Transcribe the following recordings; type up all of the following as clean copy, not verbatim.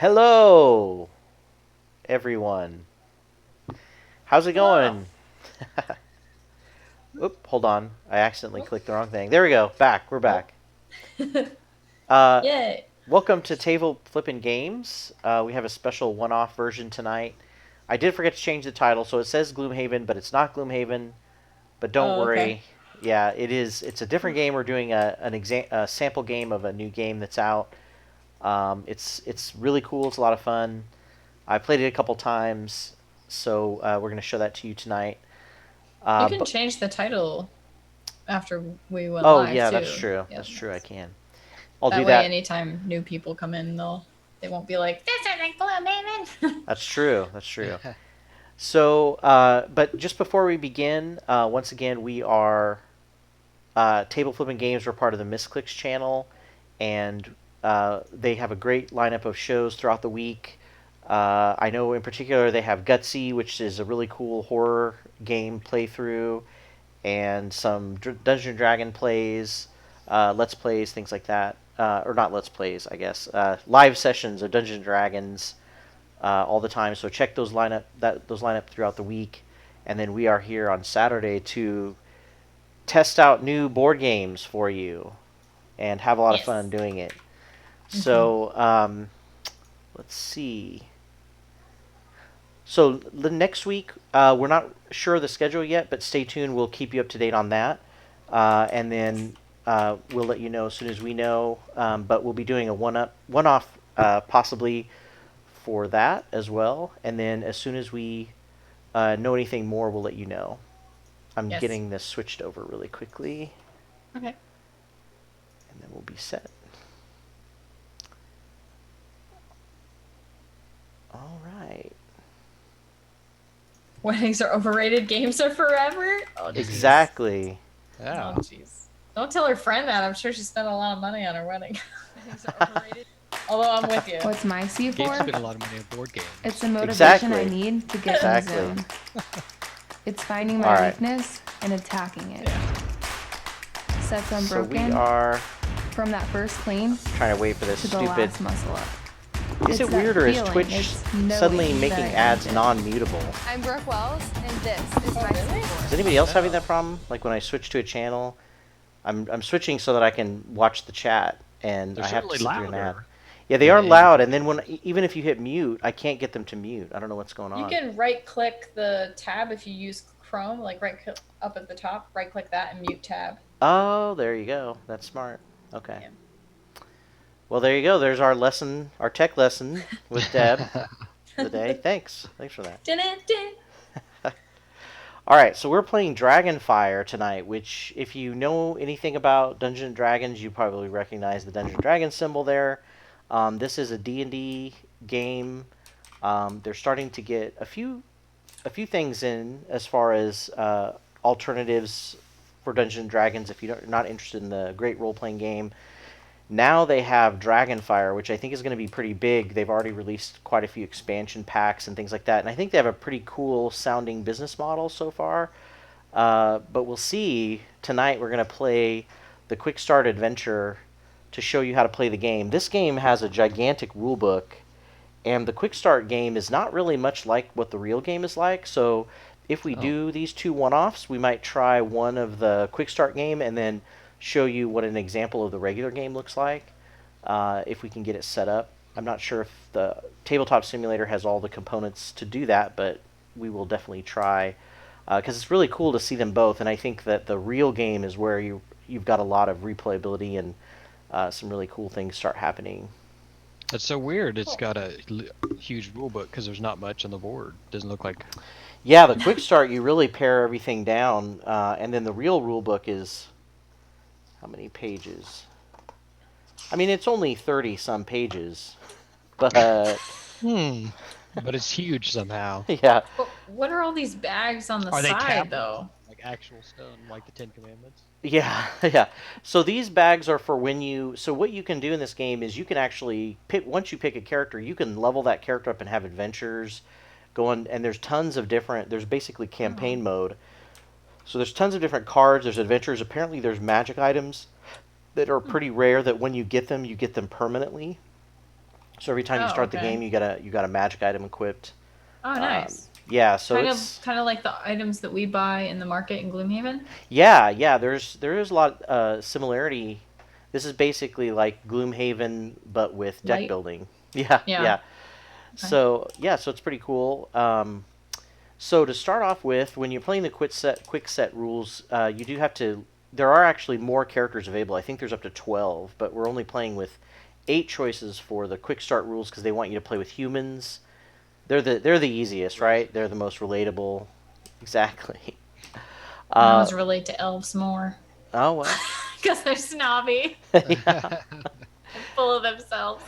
Hello, everyone. How's it Hello. going? Oop, hold on. I accidentally clicked the wrong thing. There we go. Back. We're Oh. back. Uh, Yay. Welcome to Table Flippin' Games. We have a special one-off version tonight. I did forget to change the title, so it says Gloomhaven, but it's not Gloomhaven. But don't Oh, okay. worry. Yeah, it is. It's a different game. We're doing a sample game of a new game that's out. It's really cool. It's a lot of fun. I played it a couple times, so we're going to show that to you tonight. You can But change the title after we went oh live yeah, that's too. true. Yeah, That's true. I can. I'll do that way that. anytime new people come in, they won't be like, this isn't Gloomhaven. That's true. That's true. So, but just before we begin, once again, we are Table Flipping Games. We're part of the Misscliks channel, and they have a great lineup of shows throughout the week. I know in particular they have Gutsy, which is a really cool horror game playthrough, and some Dungeon and Dragon plays, Let's Plays, things like that. Or not Let's Plays, I guess. Live sessions of Dungeons and Dragons all the time. So check those lineup throughout the week, and then we are here on Saturday to test out new board games for you and have a lot of fun Yes. doing it. hmm So let's see. So the next week, we're not sure of the schedule yet, but stay tuned. We'll keep you up to date on that, and then we'll let you know as soon as we know. But we'll be doing a one off, possibly for that as well. And then as soon as we know anything more, we'll let you know. I'm Yes. getting this switched over really quickly, Okay. and then we'll be set. All right. Weddings are overrated. Games are forever. Oh, jeez. Exactly. Oh, Yeah. jeez. Don't tell her friend that. I'm sure she spent a lot of money on her wedding. Weddings are overrated. Although I'm with you. What's my Games C4? spend a lot of money on board games. It's the motivation I Exactly. need to get in the Exactly. zone. It's finding All my right. weakness and attacking it. Yeah. Sets So we unbroken are from that first clean trying to wait for this to the stupid. last muscle up. Is It's it that weird or is feeling. Twitch It's knowing suddenly that making I ads earned it. non-mutable? I'm Brooke Wells, and this is my really? Is C4. anybody else having Yeah. that problem? Like when I switch to a channel, I'm switching so that I can watch the chat, and They're I have to certainly sit through an ad. louder Yeah, they are in your loud, and then pictures. even if you hit mute, I can't get them to mute. I don't know what's going You on. can right click the tab if you use Chrome, like up at the top, right click that and mute tab. Oh, there you go. That's smart. Okay. Yeah. Well, there you go. There's our lesson, our tech lesson with Deb for the day. Thanks. Thanks for that. Dun-dun-dun. All right, so we're playing Dragonfire tonight, which, if you know anything about Dungeons and Dragons, you probably recognize the Dungeons and Dragons symbol there. This is a D&D game. They're starting to get a few things in as far as alternatives for Dungeons and Dragons. If you're not interested in the great role-playing game, now they have Dragonfire, which I think is going to be pretty big. They've already released quite a few expansion packs and things like that, and I think they have a pretty cool sounding business model so far. But we'll see. Tonight we're going to play the Quick Start Adventure to show you how to play the game. This game has a gigantic rule book, and the Quick Start game is not really much like what the real game is like. So if we Oh. do these two one-offs, we might try one of the Quick Start game and then show you what an example of the regular game looks like, if we can get it set up. I'm not sure if the Tabletop Simulator has all the components to do that, but we will definitely try, because it's really cool to see them both. And I think that the real game is where you've got a lot of replayability and some really cool things start happening. That's so weird. It's Cool. got a huge rule book because there's not much on the board. Doesn't look like. Yeah, the Quick Start you really pare everything down, and then the real rule book is how many pages? I mean, it's only 30 some pages, but But it's huge somehow. yeah. But what are all these bags on the Are they side, tablets? though? Like actual stone, like the Ten Commandments? Yeah, yeah. So these bags are for when you. So what you can do in this game is you can actually pick. Once you pick a character, you can level that character up and have adventures going. And there's tons of different. There's basically Oh. campaign mode. So there's tons of different cards. There's adventures. Apparently, there's magic items that are Hmm. pretty rare. That when you get them permanently. So every time you Oh, start the okay. game, you got a magic item equipped. Oh, nice. Yeah, so Kind it's of like the items that we buy in the market in Gloomhaven. yeah. There is a lot similarity. This is basically like Gloomhaven, but with deck Light. building. Yeah, Yeah. yeah. Okay. So it's pretty cool. So to start off with, when you're playing the quick set rules, you do have to. There are actually more characters available. I think there's up to 12, but we're only playing with 8 choices for the quick start rules because they want you to play with humans. They're the easiest, right? They're the most relatable. Exactly. I Uh, always relate to elves more oh well. because they're snobby Yeah. and full of themselves.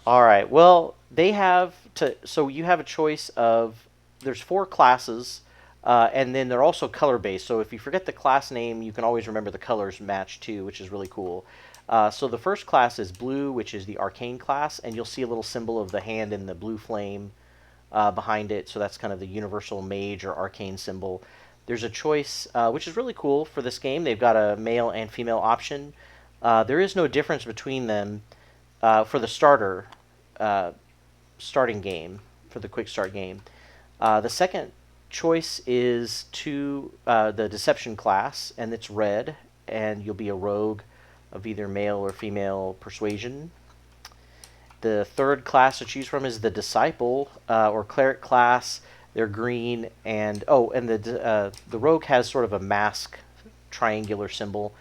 All right. Well, they have to. So you have a choice of. There's 4 classes, and then they're also color based. So if you forget the class name, you can always remember the colors match too, which is really cool. So the first class is blue, which is the arcane class, and you'll see a little symbol of the hand in the blue flame behind it. So that's kind of the universal mage or arcane symbol. There's a choice, which is really cool for this game. They've got a male and female option. There is no difference between them for the starting game, for the quick start game. The second choice is the deception class, and it's red, and you'll be a rogue of either male or female persuasion. The third class to choose from is the disciple or cleric class. They're green, and the rogue has sort of a mask triangular symbol.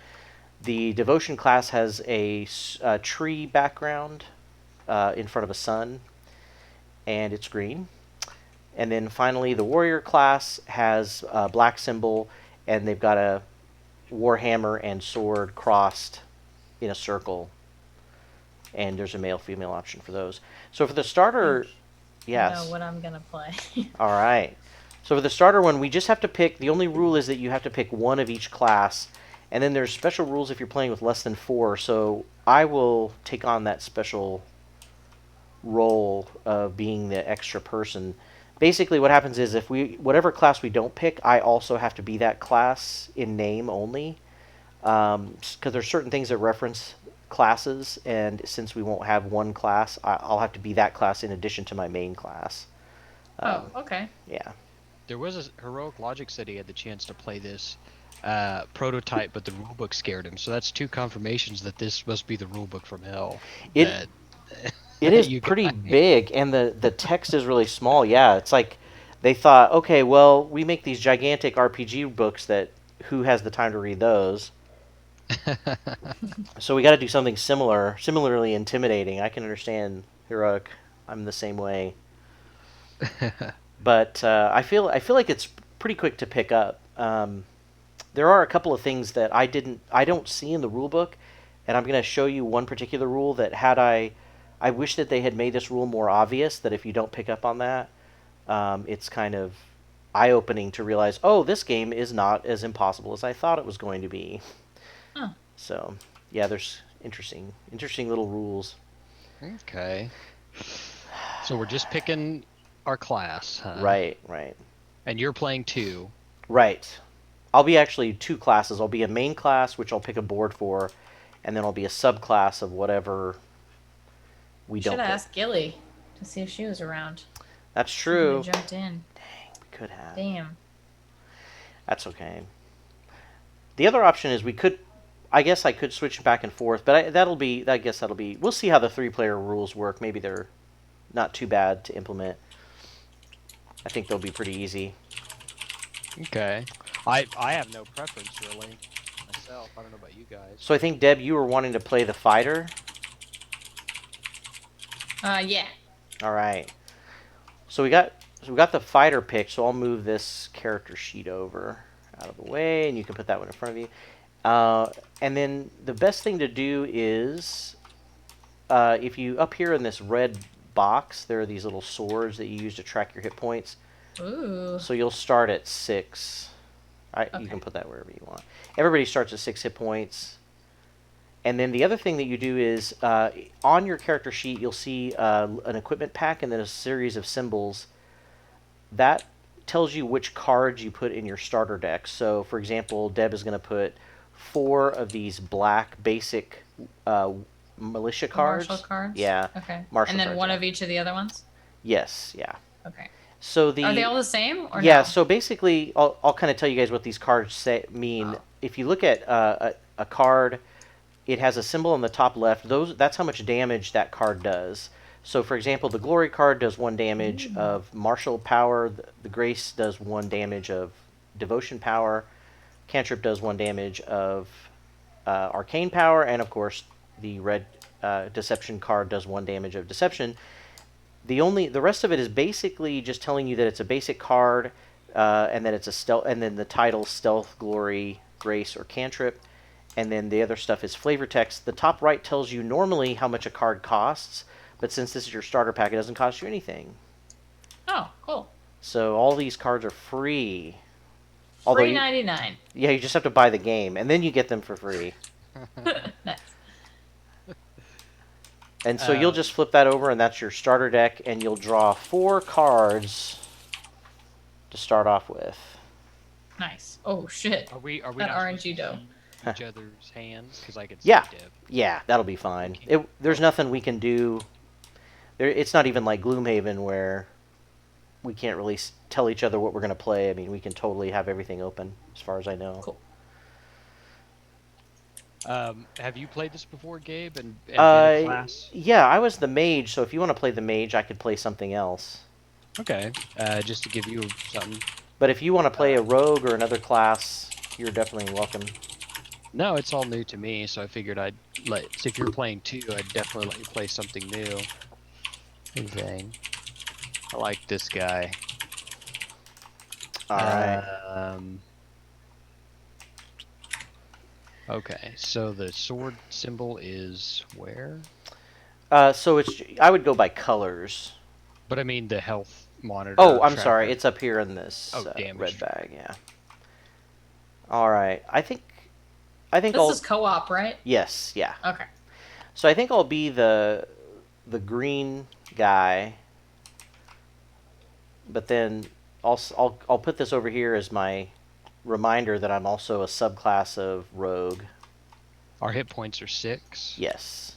The devotion class has a tree background in front of a sun, and it's green. And then finally, the warrior class has a black symbol, and they've got a warhammer and sword crossed in a circle. And there's a male-female option for those. So for the starter, I yes. know what I'm gonna play. All right. So for the starter one, we just have to pick. The only rule is that you have to pick one of each class, and then there's special rules if you're playing with less than 4. So I will take on that special role of being the extra person. Basically, what happens is whatever class we don't pick, I also have to be that class in name only, because there's certain things that reference classes, and since we won't have one class, I'll have to be that class in addition to my main class. Oh, okay. Yeah. There was a Heroic Logic said he had the chance to play this prototype, but the rulebook scared him. So that's 2 confirmations that this must be the rulebook from hell. It is pretty big, and the text is really small. Yeah, it's like they thought, okay, well, we make these gigantic RPG books that who has the time to read those? So we got to do something similarly intimidating. I can understand Heroic. I'm the same way. But I feel like it's pretty quick to pick up. There are a couple of things that I don't see in the rule book, and I'm going to show you one particular rule that I wish that they had made this rule more obvious, that if you don't pick up on that, it's kind of eye-opening to realize, oh, this game is not as impossible as I thought it was going to be. Huh. So, yeah, there's interesting little rules. Okay. So we're just picking our class, huh? Right. And you're playing 2. Right. I'll be actually 2 classes. I'll be a main class, which I'll pick a board for, and then I'll be a subclass of whatever we don't Should have pick. asked Gilly to see if she was around. That's She true. could've jumped in. Dang, we could have. Damn. That's okay. The other option is I guess I could switch back and forth, but I guess that'll be, we'll see how the 3-player rules work. Maybe they're not too bad to implement. I think they'll be pretty easy. Okay. I have no preference really myself. I don't know about you guys. So I think, Deb, you were wanting to play the fighter. Yeah. All right. So we got the fighter pick. So I'll move this character sheet over out of the way, and you can put that one in front of you. And then the best thing to do is, if you up here in this red box, there are these little swords that you use to track your hit points. Ooh. So you'll start at 6. You can put that wherever you want. Everybody starts at 6 hit points. And then the other thing that you do is, on your character sheet, you'll see an equipment pack and then a series of symbols. That tells you which cards you put in your starter deck. So, for example, Deb is going to put 4 of these black basic militia The cards. martial cards? Yeah. Okay. Martial And then cards, one yeah. of each of the other ones? Yes, yeah. Okay. So the Are they all the same or yeah, no? so basically, I'll kind of tell you guys what these cards mean. Oh. If you look at a card, it has a symbol on the top left. That's how much damage that card does. So, for example, the Glory card does 1 damage of Martial Power. The Grace does 1 damage of Devotion Power. Cantrip does 1 damage of Arcane Power, and of course, the red Deception card does 1 damage of Deception. The rest of it is basically just telling you that it's a basic card, and that it's a stealth, and then the title Stealth, Glory, Grace, or Cantrip, and then the other stuff is flavor text. The top right tells you normally how much a card costs, but since this is your starter pack, it doesn't cost you anything. Oh, cool. So all these cards are free. Although Free 99. yeah, you just have to buy the game, and then you get them for free. Nice. And so you'll just flip that over, and that's your starter deck, and you'll draw 4 cards to start off with. Nice. Oh shit. Are we That not supposed RNG to dough. see each other's hands? Because I can see Yeah. Deb. Yeah, that'll be fine. There's nothing we can do. It's not even like Gloomhaven where we can't really tell each other what we're going to play. I mean, we can totally have everything open, as far as I know. Cool. Have you played this before, Gabe? And been a class? Yeah, I was the mage, so if you want to play the mage, I could play something else. Okay. Just to give you something. But if you want to play a rogue or another class, you're definitely welcome. No, it's all new to me, so I figured I'd if you're playing 2, I'd definitely let you play something new. Anything. I like this guy. Alright. Okay, so the sword symbol is where? So I would go by colors. But I mean the health monitor. Oh, I'm tracker. sorry. It's up here in this damage red tracker. bag, yeah. Alright. I think This I'll... is co-op, right? Yes, yeah. Okay. So I think I'll be the green guy. But then I'll put this over here as my reminder that I'm also a subclass of rogue. Our hit points are 6. Yes.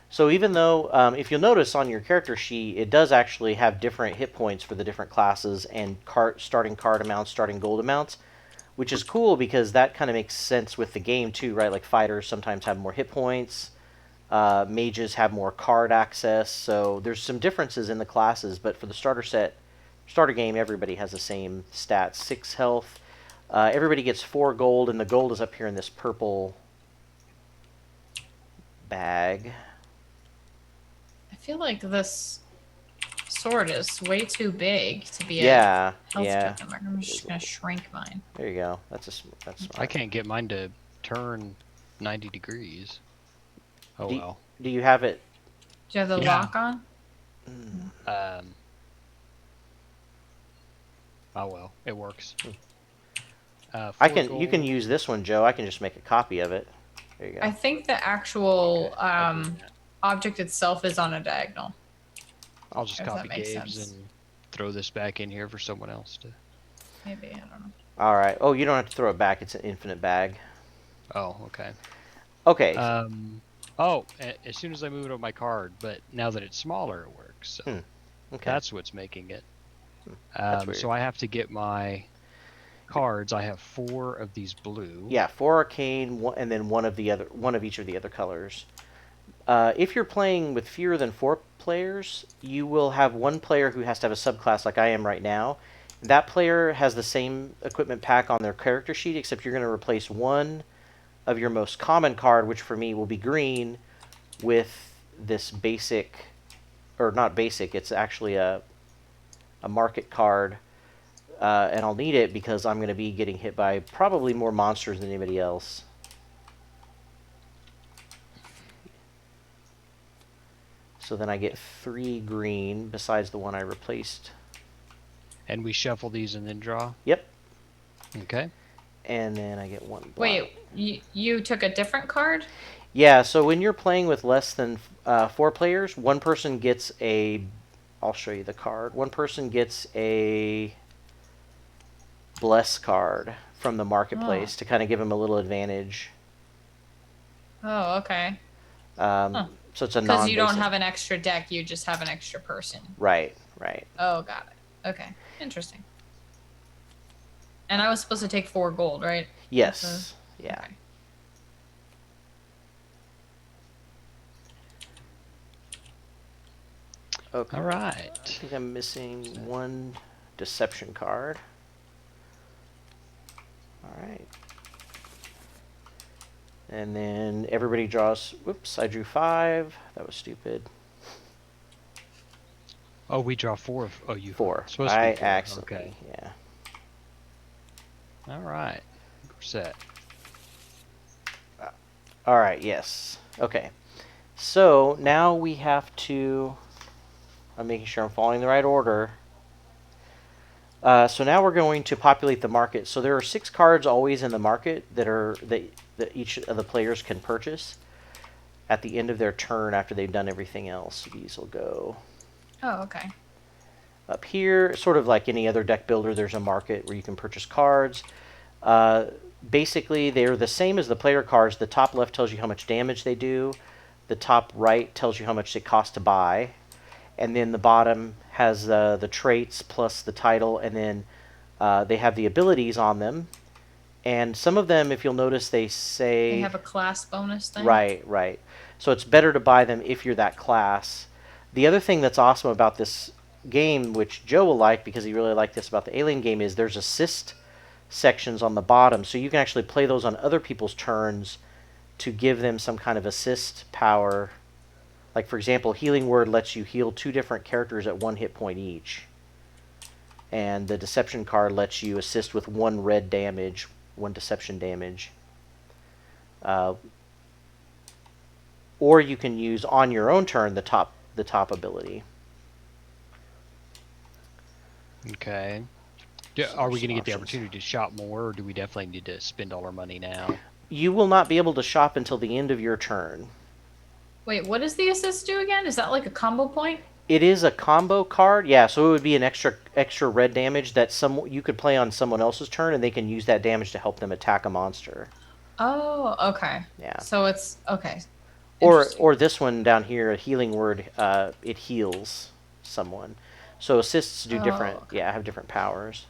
So even though, if you'll notice on your character sheet, it does actually have different hit points for the different classes and starting card amounts, starting gold amounts, which is cool because that kind of makes sense with the game too, right? Like fighters sometimes have more hit points. Mages have more card access, so there's some differences in the classes, but for the starter game, everybody has the same stats. 6 health. Everybody gets 4 gold, and the gold is up here in this purple bag. I feel like this sword is way too big to be Yeah, a health yeah. token. I'm just gonna shrink mine. There you go. That's smart. I can't get mine to turn 90 degrees. Oh well. Do you have it? Do you have the Yeah. lock on? Oh well, it works. You can use this one, Joe. I can just make a copy of it. There you go. I think the actual I'll do that. object itself is on a diagonal. I'll just if that copy makes Gabe's sense. and throw this back in here for someone else to. Maybe, I don't know. All right. Oh, you don't have to throw it back. It's an infinite bag. Oh, okay. Okay. As soon as I move it on my card, but now that it's smaller, it works. So Okay. that's what's making it. That's weird. So I have to get my cards. I have 4 of these blue. Yeah, 4 arcane, and then one of each of the other colors. If you're playing with fewer than 4 players, you will have one player who has to have a subclass like I am right now. That player has the same equipment pack on their character sheet, except you're going to replace one of your most common card, which for me will be green, with this basic, or not basic, it's actually a market card. And I'll need it because I'm going to be getting hit by probably more monsters than anybody else. So then I get 3 green besides the one I replaced. And we shuffle these and then draw. Yep. Okay. And then I get 1 black. Wait, you took a different card? Yeah, so when you're playing with less than 4 players, one person gets a... I'll show you the card. One person gets a Bless card from the marketplace to kind of give them a little advantage. Oh, okay. So it's a Because you don't non-basic. have an extra deck, you just have an extra person. Right. Oh, got it. Okay, interesting. And I was supposed to take 4 gold, right? Yes. Yeah. Okay. Okay. All I right. think I'm missing one deception card. All right. And then everybody draws. Whoops! I drew 5. That was stupid. Oh, we draw 4. Oh, you 4. supposed to be I 4. accidentally. Okay. Yeah. All right. We're set. All right. Yes. Okay. So now we have to. I'm making sure I'm following the right order. So now we're going to populate the market. So there are 6 cards always in the market that each of the players can purchase at the end of their turn after they've done everything else. These will go Oh, okay. up here, sort of like any other deck builder. There's a market where you can purchase cards. Basically, they're the same as the player cards. The top left tells you how much damage they do. The top right tells you how much it costs to buy. And then the bottom has the traits plus the title, and then they have the abilities on them. And some of them, if you'll notice, they say... They have a class bonus thing? Right. So it's better to buy them if you're that class. The other thing that's awesome about this game, which Joe will like because he really liked this about the Alien game, is there's assist sections on the bottom. So you can actually play those on other people's turns to give them some kind of assist power. Like, for example, Healing Word lets you heal 2 different characters at 1 hit point each. And the Deception card lets you assist with 1 red damage, 1 deception damage. Or you can use on your own turn the top ability. Okay. Are we going to get the opportunity to shop more, or do we definitely need to spend all our money now? You will not be able to shop until the end of your turn. Wait, what does the assist do again? Is that like a combo point? It is a combo card, yeah. So it would be an extra red damage that you could play on someone else's turn, and they can use that damage to help them attack a monster. Oh, okay. Yeah. So it's okay. Or this one down here, a Healing Word, it heals someone. So assists do different, okay. have different powers.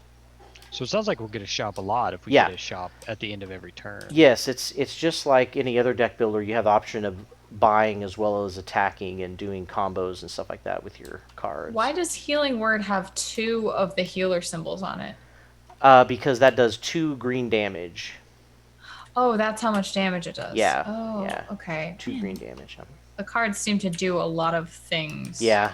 So it sounds like we're going to shop a lot if we Yeah. get a shop at the end of every turn. Yes, it's just like any other deck builder. You have the option of buying as well as attacking and doing combos and stuff like that with your cards. Why does Healing Word have 2 of the healer symbols on it? Because that does 2 green damage. Oh, that's how much damage it does. Yeah. Oh, yeah. okay. 2 Man, green damage. the cards seem to do a lot of things. Yeah.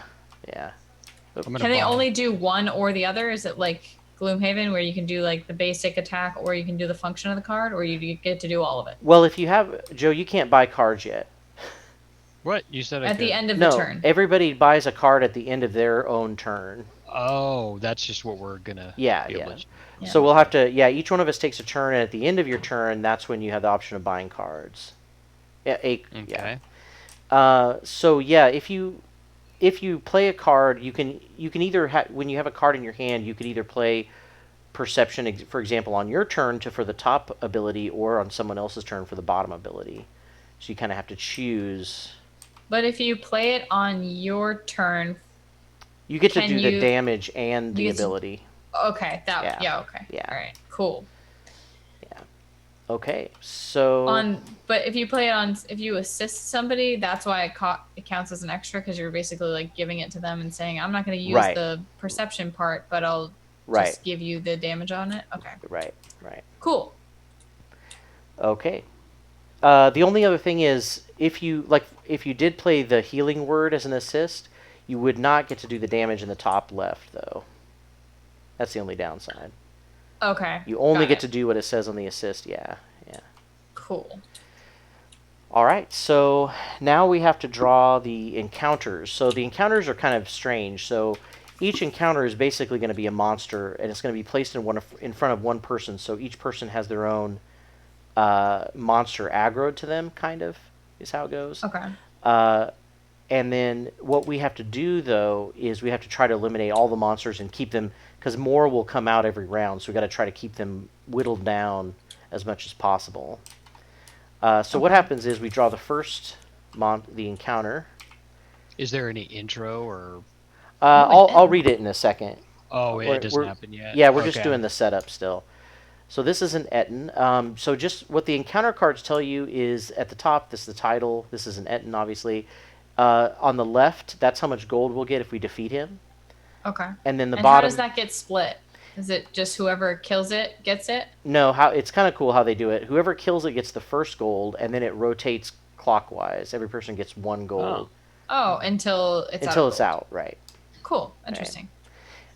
I'm gonna Can they buy- only do one or the other? Is it like Gloomhaven where you can do like the basic attack or you can do the function of the card, or you get to do all of it? Well, if you have... Joe, you can't buy cards yet. What? You said I At the could- end of No, the turn. everybody buys a card at the end of their own turn. Oh, that's just what we're going to... Yeah. Yeah. So we'll have to... Yeah, each one of us takes a turn, and at the end of your turn, that's when you have the option of buying cards. Yeah. Okay. So yeah, if you play a card, you can either when you have a card in your hand, you can either play Perception, for example, on your turn for the top ability, or on someone else's turn for the bottom ability. So you kind of have to choose. But if you play it on your turn, You get to Can do the you- damage and the you get to- ability. okay, okay. Yeah. All right, cool. Okay, so But if you play it on, if you assist somebody, that's why it counts as an extra, because you're basically like giving it to them and saying, I'm not going to use Right. the perception part, but I'll right, just give you the damage on it. Okay, right. cool. Okay. The only other thing is, if you did play the Healing Word as an assist, you would not get to do the damage in the top left, though. That's the only downside. Okay. You only got get it. to do what it says on the assist. Yeah. Cool. All right. So now we have to draw the encounters. So the encounters are kind of strange. So each encounter is basically going to be a monster, and it's going to be placed in front of one person. So each person has their own monster aggroed to them, kind of, is how it goes. Okay. And then what we have to do, though, is we have to try to eliminate all the monsters and keep them because more will come out every round. So we got to try to keep them whittled down as much as possible. So what happens is we draw the first the encounter. Is there any intro or? I'll read it in a second. Oh, it doesn't happen yet. Yeah, we're just Okay. doing the setup still. So this is an Etten. So just what the encounter cards tell you is at the top, this is the title. This is an Etten, obviously. On the left, that's how much gold we'll get if we defeat him. Okay. And then the And bottom. how does that get split? Is it just whoever kills it gets it? No, it's kind of cool how they do it. Whoever kills it gets the first gold, and then it rotates clockwise. Every person gets 1 gold. Oh, until it's out, right? Cool. Interesting.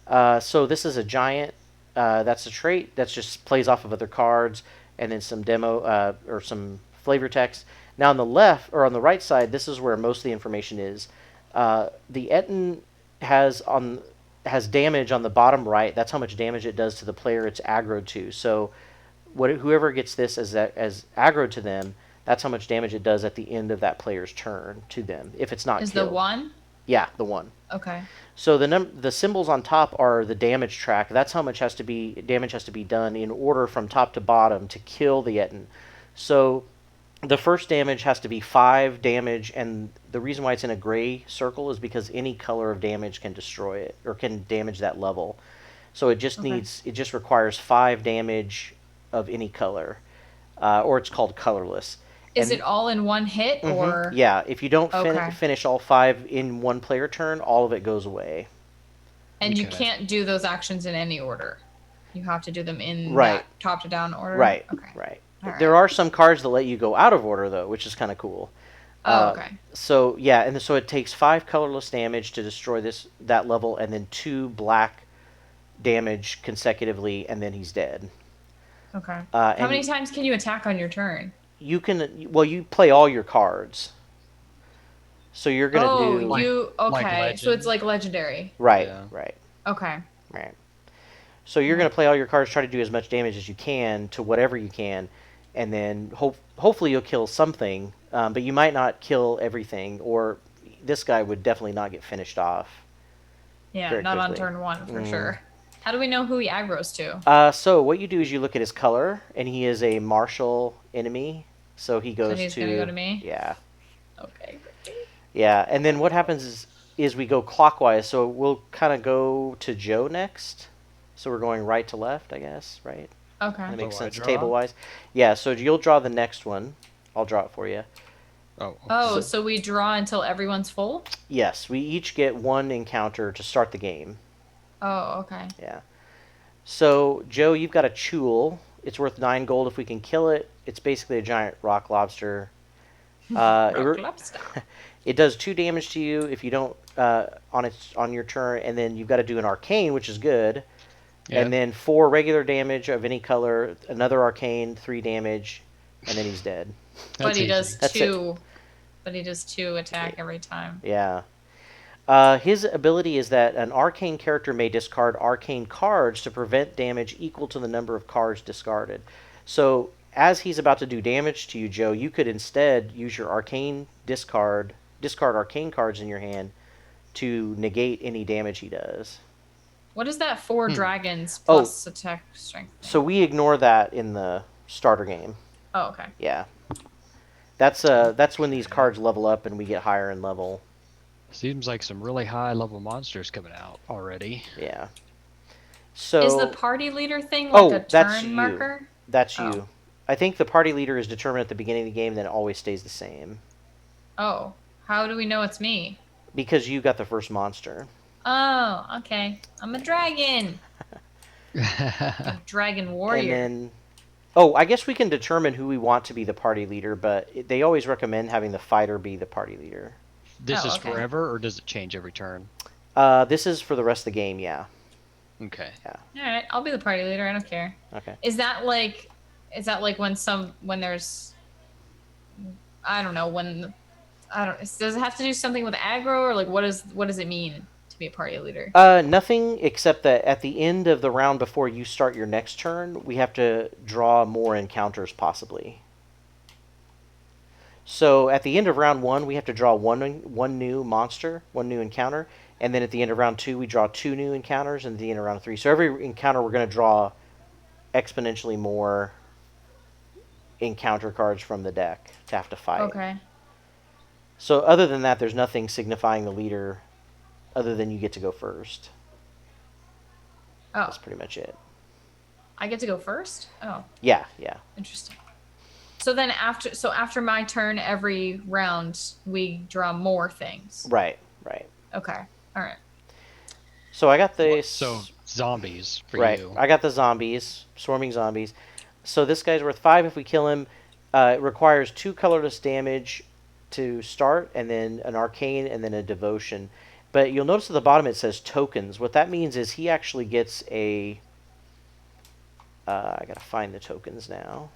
So this is a giant. That's a trait that just plays off of other cards, and then some demo or some flavor text. Now on the left or on the right side, this is where most of the information is. The Etten has damage on the bottom right. That's how much damage it does to the player it's aggroed to. So whoever gets this as aggroed to them, that's how much damage it does at the end of that player's turn to them if it's not Is killed. the 1? Yeah, the 1. Okay. So the symbols on top are the damage track. That's how much damage has to be done in order from top to bottom to kill the Etten. So the first damage has to be 5 damage, and the reason why it's in a gray circle is because any color of damage can destroy it or can damage that level. So it just requires 5 damage of any color, or it's called colorless. Is it all in one hit or? Yeah, if you don't Okay. finish all 5 in one player turn, all of it goes away. And you Okay. can't do those actions in any order. You have to do them in Right. that top to down order. Right. Okay. Right. All right. There are some cards that let you go out of order though, which is kind of cool. Oh, okay. So yeah, and so it takes 5 colorless damage to destroy that level, and then 2 black damage consecutively, and then he's dead. Okay. How How many times can you attack on your turn? You play all your cards. So you're gonna Oh, do okay. So Legend. it's like legendary. right, Yeah. right, Okay. right. So you're gonna play all your cards, try to do as much damage as you can to whatever you can, and then hopefully you'll kill something, but you might not kill everything, or this guy would definitely not get finished off. Yeah, Very not on quickly. turn 1 for sure. How do we know who he aggroes to? So what you do is you look at his color, and he is a martial enemy, so he goes he's to. gonna go to me? Yeah, Okay. yeah, and then what happens is we go clockwise, so we'll kind of go to Joe next. So we're going right to left, I guess, right? Okay. That makes So I sense draw? table-wise. Yeah, so you'll draw the next one. I'll draw it for you. Oh. Oh, so we draw until everyone's full? Yes, we each get 1 encounter to start the game. Oh, okay. Yeah. So, Joe, you've got a Chul. It's worth 9 gold if we can kill it. It's basically a giant rock lobster. Rock lobster. It does 2 damage to you if you don't on your turn, and then you've got to do an arcane, which is good. Yeah. And then 4 regular damage of any color, another arcane, 3 damage, and then he's dead. But That's he easy. does That's 2. But he does 2 attack every time. Yeah. His ability is that an arcane character may discard arcane cards to prevent damage equal to the number of cards discarded. So, as he's about to do damage to you, Joe, you could instead use your arcane discard arcane cards in your hand to negate any damage he does. What is that 4 dragons Oh. plus attack strength? So we ignore that in the starter game. Oh, okay. Yeah. That's when these cards level up and we get higher in level. Seems like some really high level monsters coming out already. Yeah. So Is the party leader thing like a that's turn you. marker? That's Oh. you. I think the party leader is determined at the beginning of the game, then it always stays the same. Oh, how do we know it's me? Because you got the first monster. Oh, okay. I'm a dragon. A dragon warrior. And then, I guess we can determine who we want to be the party leader, but they always recommend having the fighter be the party leader. This Oh, is okay. forever, or does it change every turn? This is for the rest of the game, yeah. Okay. All right, I'll be the party leader. I don't care. Okay. Is that like when there's, I don't know, does it have to do something with aggro, or like what does it mean to be a party leader? Nothing except that at the end of the round before you start your next turn, we have to draw more encounters possibly. So at the end of round 1, we have to draw one new monster, one new encounter, And then at the end of round 2, we draw 2 new encounters, and at the end of round 3. So every encounter, we're going to draw exponentially more encounter cards from the deck to have to fight. Okay. So other than that, there's nothing signifying the leader other than you get to go first. Oh, That's pretty much it. I get to go first? Oh, Yeah. interesting. So then after my turn every round, we draw more things. Right. Okay. All right. So I got the... So zombies for right. you. I got the zombies, swarming zombies. So this guy's worth 5 if we kill him. It requires 2 colorless damage to start, and then an arcane, and then a devotion. But you'll notice at the bottom it says tokens. What that means is he actually gets a... I gotta find the tokens now.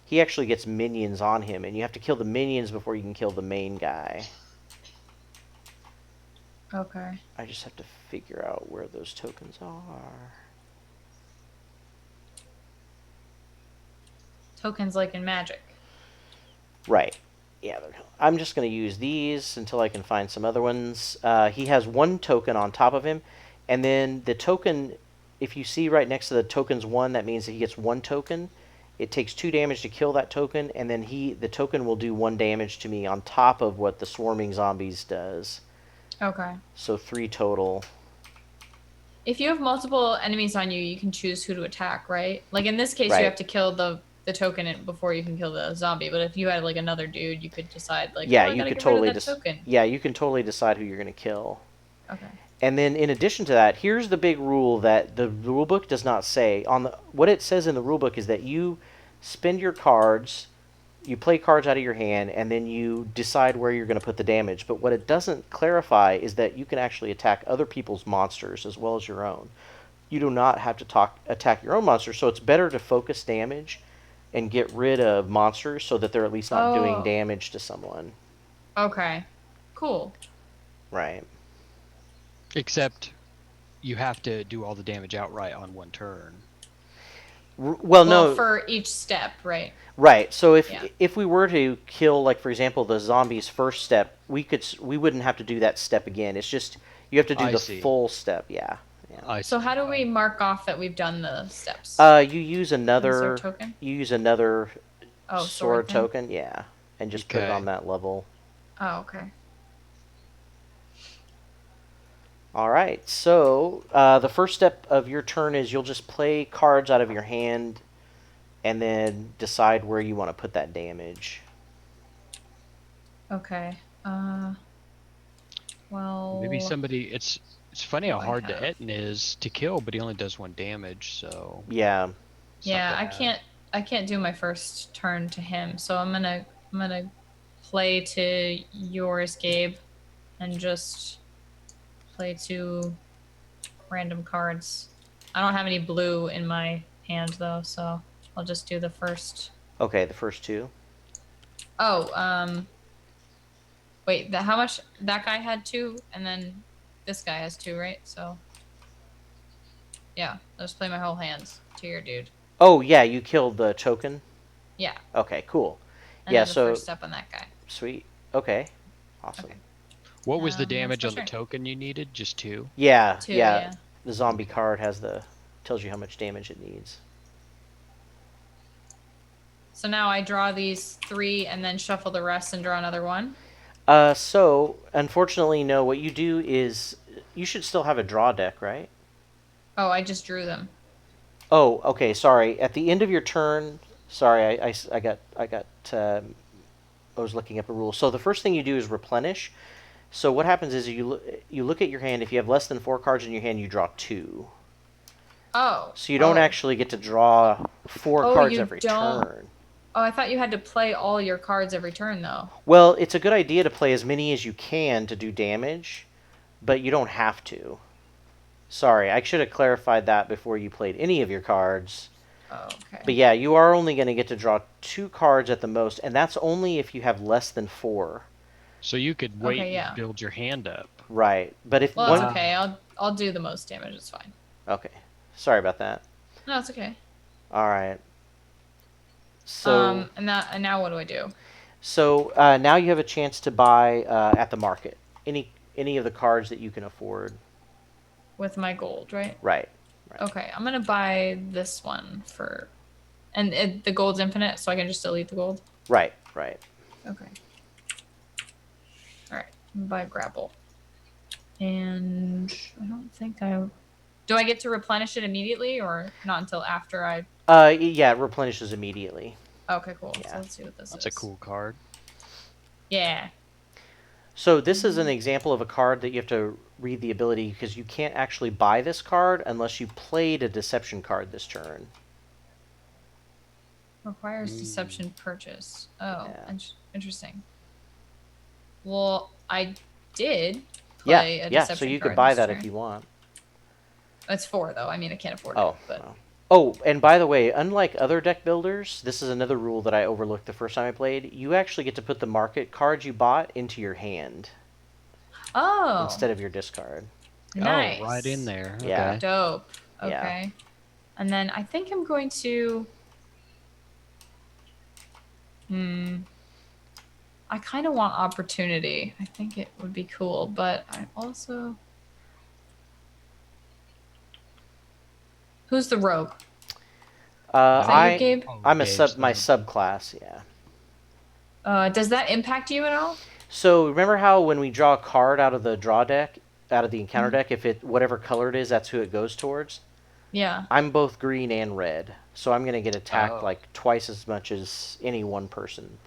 He actually gets minions on him, and you have to kill the minions before you can kill the main guy. Okay. I just have to figure out where those tokens are. Tokens like in Magic. Right. Yeah, I'm just going to use these until I can find some other ones. He has 1 token on top of him, and then the token, if you see right next to the tokens 1, that means that he gets 1 token. It takes 2 damage to kill that token, and then the token will do 1 damage to me on top of what the swarming zombies does. Okay. So 3 total. If you have multiple enemies on you, you can choose who to attack, right? Like in this case, Right. you have to kill the token before you can kill the zombie. But if you had like another dude, you could decide like, Yeah, oh, I you gotta could get totally rid of that token. Yeah, you can totally decide who you're going to kill. Okay. And then in addition to that, here's the big rule that the rulebook does not say. What it says in the rulebook is that you spend your cards, you play cards out of your hand, and then you decide where you're going to put the damage. But what it doesn't clarify is that you can actually attack other people's monsters as well as your own. You do not have to attack your own monsters, so it's better to focus damage and get rid of monsters so that they're at least not doing damage to someone. Okay. Cool. Right. Except you have to do all the damage outright on 1 turn. Well, no. For each step, right? Right. So Yeah. if we were to kill, like for example, the zombie's first step, we wouldn't have to do that step again. It's just you have to do I the see. full step. Yeah. So how do we mark off that we've done the steps? You use another Insert token? You use another Oh, sword thing? token, yeah, and just put it Okay. on that level. Oh, okay. All right. So the first step of your turn is you'll just play cards out of your hand, and then decide where you want to put that damage. Okay. Well. Maybe somebody. It's funny how I hard have? the Etten is to kill, but he only does 1 damage. So Yeah. it's not Yeah, bad. I can't do my first turn to him, so I'm gonna play to yours, Gabe, and just play 2 random cards. I don't have any blue in my hand though, so I'll just do the first. Okay, the first 2. Oh, wait, how much? That guy had 2, and then this guy has 2, right? So, yeah, I'll just play my whole hands to your dude. Oh yeah, you killed the token. Yeah. Okay, cool. And Yeah, then the so first step on that guy. sweet. Okay, awesome. Okay. What was the That's damage my on the turn. token you needed? Just 2? Yeah, 2, yeah. yeah. The zombie card tells you how much damage it needs. So now I draw these 3 and then shuffle the rest and draw another 1. So unfortunately, no. What you do is you should still have a draw deck, right? Oh, I just drew them. Oh, okay. Sorry. At the end of your turn, sorry, I was looking up a rule. So the first thing you do is replenish. So what happens is you look at your hand. If you have less than 4 cards in your hand, you draw 2. Oh. So you don't Oh. actually get to draw 4 Oh, cards you every don't. turn. Oh, I thought you had to play all your cards every turn, though. Well, it's a good idea to play as many as you can to do damage, but you don't have to. Sorry, I should have clarified that before you played any of your cards. Oh, okay. But yeah, you are only going to get to draw 2 cards at the most, and that's only if you have less than 4. So you could wait Okay, yeah. and build your hand up. Right. But if Well, one... that's okay. I'll do the most damage. It's fine. Okay. Sorry about that. No, it's okay. All right. So and now what do I do? so now you have a chance to buy at the market. any of the cards that you can afford. With my gold, right? Right. Right. Okay, I'm gonna buy this one for, and the gold's infinite, so I can just delete the gold. Right. Right. Okay. All right, buy grapple, and I don't think I. Do I get to replenish it immediately, or not until after I? Yeah, it replenishes immediately. Okay, cool. Yeah. So let's see what this That's is. a cool card. Yeah. So this is an example of a card that you have to read the ability because you can't actually buy this card unless you played a deception card this turn. Requires deception purchase. Oh, Yeah. interesting. Well, I did Yeah, play a yeah. deception So you card could buy this that turn. if you want. It's 4 though. I mean, I can't afford Oh. it, but Well. Oh, and by the way, unlike other deck builders, this is another rule that I overlooked the first time I played. You actually get to put the market cards you bought into your hand oh, instead of your discard. nice. Oh, right in there. Yeah. Okay. Dope. Yeah. Okay. And then I think I'm going to. I kind of want opportunity. I think it would be cool, but I also. Who's the rogue? Uh, Is that you, I Gabe? Oh, I'm a Gabe's my the- subclass. Yeah. Does that impact you at all? So remember how when we draw a card out of the draw deck, out of the encounter deck, if it whatever color it is, that's who it goes towards. Yeah. I'm both green and red, so I'm gonna get attacked Oh. like twice as much as any one person,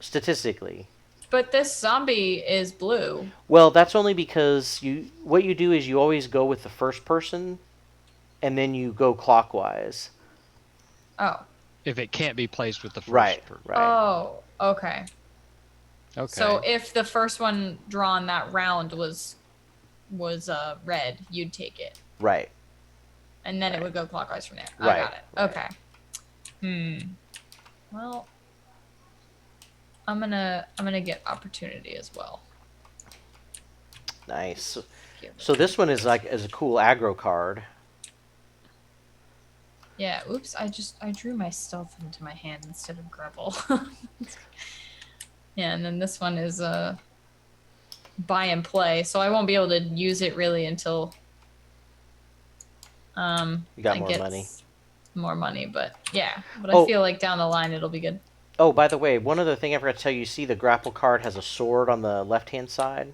statistically. But this zombie is blue. Well, that's only because what you do is you always go with the first person, and then you go clockwise. Oh. If it can't be placed with the first Right. person. Right. Oh. Okay. Okay. So if the first one drawn that round was red, you'd take it, Right. and then it would go clockwise from there. I Right, got it. right. Okay. Well, I'm gonna get opportunity as well. Nice. Give So it- this one is a cool aggro card. Yeah. Oops. I drew my stealth into my hand instead of grapple. Yeah, and then this one is buy and play, so I won't be able to use it really until You got I more get money. more money, but yeah. But Oh. I feel like down the line it'll be good. Oh, by the way, one other thing I forgot to tell you. See, the grapple card has a sword on the left-hand side.